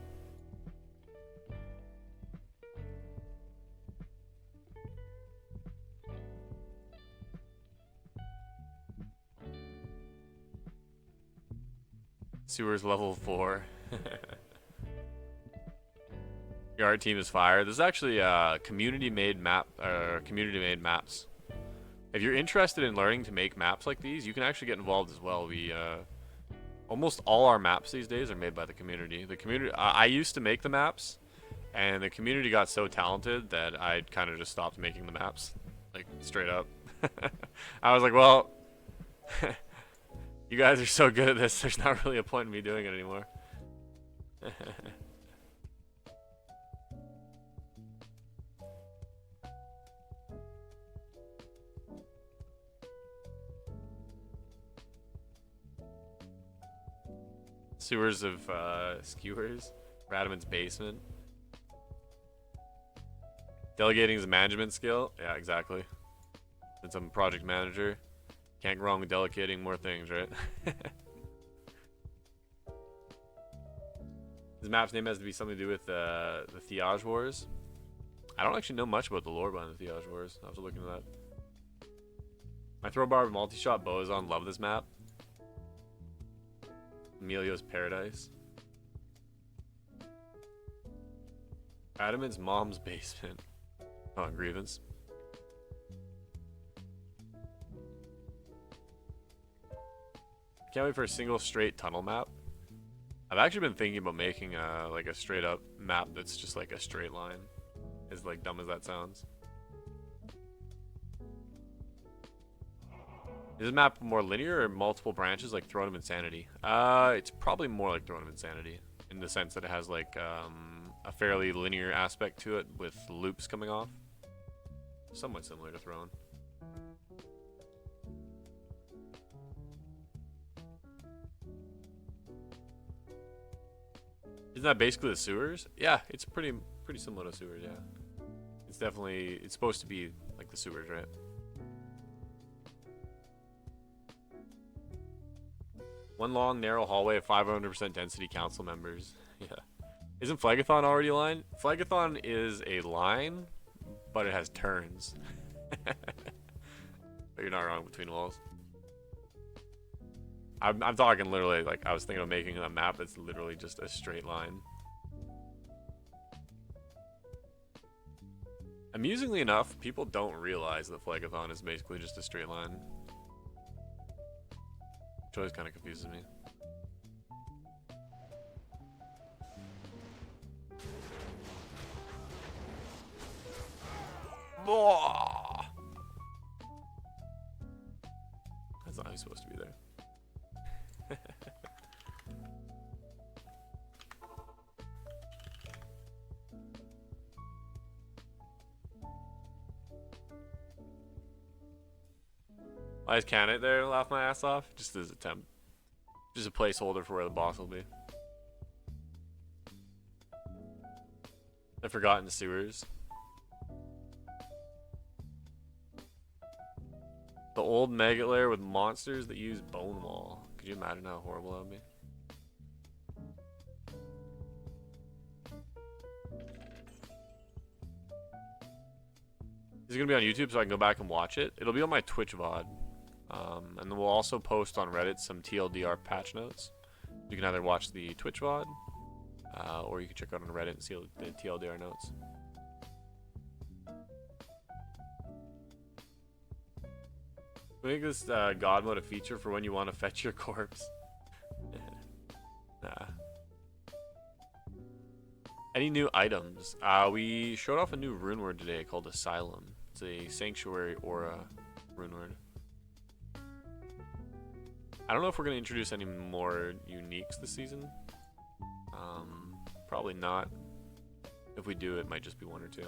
Sewers level 4. Your art team is fire. This is actually community-made maps. If you're interested in learning to make maps like these, you can actually get involved as well. We almost all our maps these days are made by the community. The community. I used to make the maps, and the community got so talented that I kind of just stopped making the maps, like straight up. I was like, well. You guys are so good at this, there's not really a point in me doing it anymore. Sewers of skewers. Radaman's basement. Delegating is a management skill. Yeah, exactly. Since I'm a project manager. Can't go wrong with delegating more things, right? This map's name has to be something to do with the Thiage Wars. I don't actually know much about the lore behind the Thiage Wars. I'll have to look into that. My throw Barb multi-shot Bozon love this map. Emilio's Paradise. Adaman's mom's basement. Oh, Grievance. Can't wait for a single straight tunnel map. I've actually been thinking about making like a straight up map that's just like a straight line. As like dumb as that sounds. Is this map more linear or multiple branches like Throne of Insanity? It's probably more like Throne of Insanity in the sense that it has like a fairly linear aspect to it with loops coming off. Somewhat similar to Throne. Isn't that basically the sewers? Yeah, it's pretty similar to sewers, yeah. It's definitely, it's supposed to be like the sewers, right? One long, narrow hallway of 500% density council members. Yeah. Isn't Phlegathon already a line? Phlegathon is a line, but it has turns. But you're not wrong between walls. I'm talking literally, like, I was thinking of making a map that's literally just a straight line. Amusingly enough, people don't realize that Phlegathon is basically just a straight line. Which always kind of confuses me. That's not how he's supposed to be there. I just can it there and laugh my ass off. Just as a temp. Just a placeholder for where the boss will be. I've forgotten the sewers. The old Maggot Lair with monsters that use Bone Wall. Could you imagine how horrible that would be? Is it gonna be on YouTube so I can go back and watch it? It'll be on my Twitch VOD. And then we'll also post on Reddit some TLDR patch notes. You can either watch the Twitch VOD, or you can check out on Reddit and see the TLDR notes. Make this God mode a feature for when you want to fetch your corpse. Nah. Any new items? We showed off a new runeword today called Asylum. It's a sanctuary aura runeword. I don't know if we're going to introduce any more uniques this season. Probably not. If we do, it might just be one or two.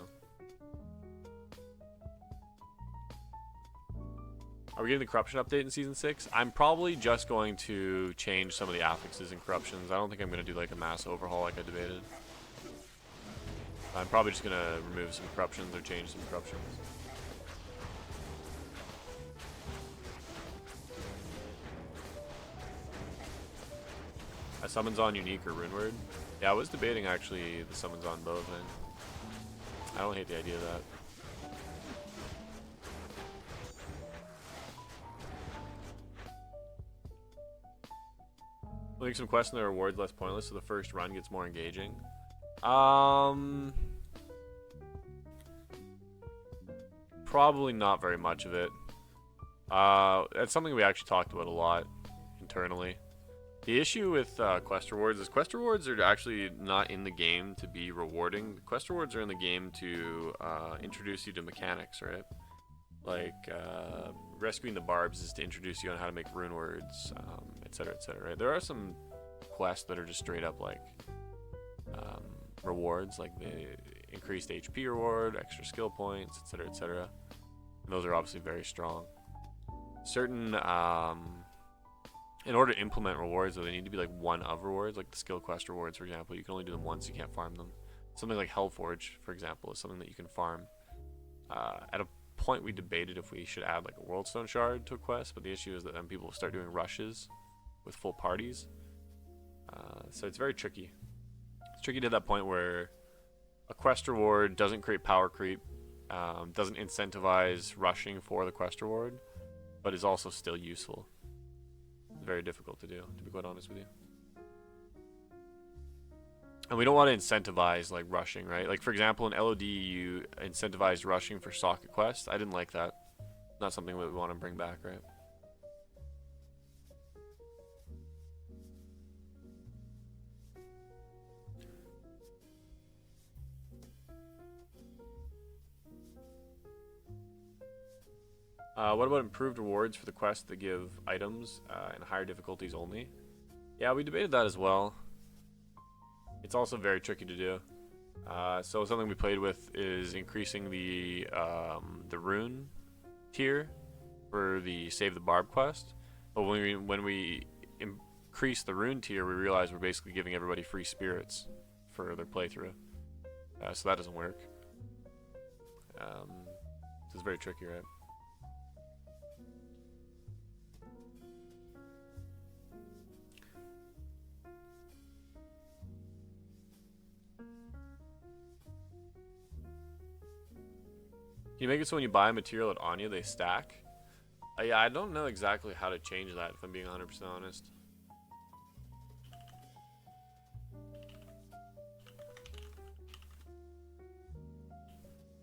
Are we getting the corruption update in season 6? I'm probably just going to change some of the affixes and corruptions. I don't think I'm going to do like a mass overhaul like I debated. I'm probably just going to remove some corruptions or change some corruptions. A summons on unique or runeword? Yeah, I was debating actually the summons on both, man. I don't hate the idea of that. I think some quests and the rewards less pointless, so the first run gets more engaging. Probably not very much of it. That's something we actually talked about a lot internally. The issue with quest rewards is quest rewards are actually not in the game to be rewarding. Quest rewards are in the game to introduce you to mechanics, right? Like rescuing the Barbs is to introduce you on how to make rune words, etc., etc. Right? There are some quests that are just straight up like rewards, like the increased HP reward, extra skill points, etc., etc. And those are obviously very strong. Certain in order to implement rewards, though, they need to be like one of rewards, like the skill quest rewards, for example. You can only do them once, you can't farm them. Something like Hellforge, for example, is something that you can farm. At a point, we debated if we should add like a Worldstone shard to a quest, but the issue is that then people will start doing rushes with full parties. So it's very tricky. It's tricky to that point where a quest reward doesn't create power creep, doesn't incentivize rushing for the quest reward, but is also still useful. It's very difficult to do, to be quite honest with you. And we don't want to incentivize like rushing, right? Like for example, in LOD you incentivized rushing for socket quests. I didn't like that. Not something that we want to bring back, right? What about improved rewards for the quests that give items and higher difficulties only? Yeah, we debated that as well. It's also very tricky to do. So something we played with is increasing the rune tier for the Save the Barb quest. But when we increase the rune tier, we realize we're basically giving everybody free spirits for their playthrough. So that doesn't work. This is very tricky, right? Can you make it so when you buy a material at Anya, they stack? Yeah, I don't know exactly how to change that, if I'm being 100% honest.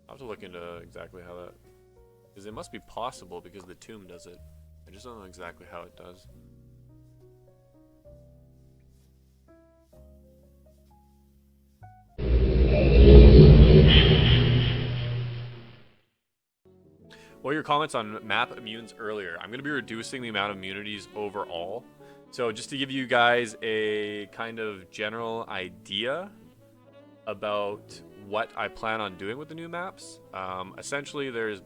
I'll have to look into exactly how that... Because it must be possible because the tomb does it. I just don't know exactly how it does. What are your comments on map immunes earlier? I'm going to be reducing the amount of immunities overall. So just to give you guys a kind of general idea about what I plan on doing with the new maps. Essentially, there's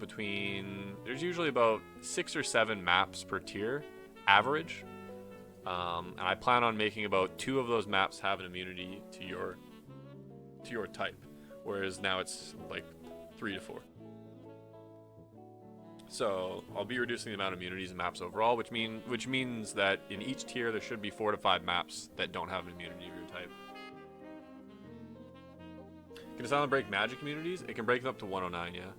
usually about 6 or 7 maps per tier, average. And I plan on making about 2 of those maps have an immunity to your type, whereas now it's like 3 to 4. So I'll be reducing the amount of immunities and maps overall, which means that in each tier there should be 4 to 5 maps that don't have an immunity to your type. Can Asylum break magic immunities? It can break them up to 109, yeah.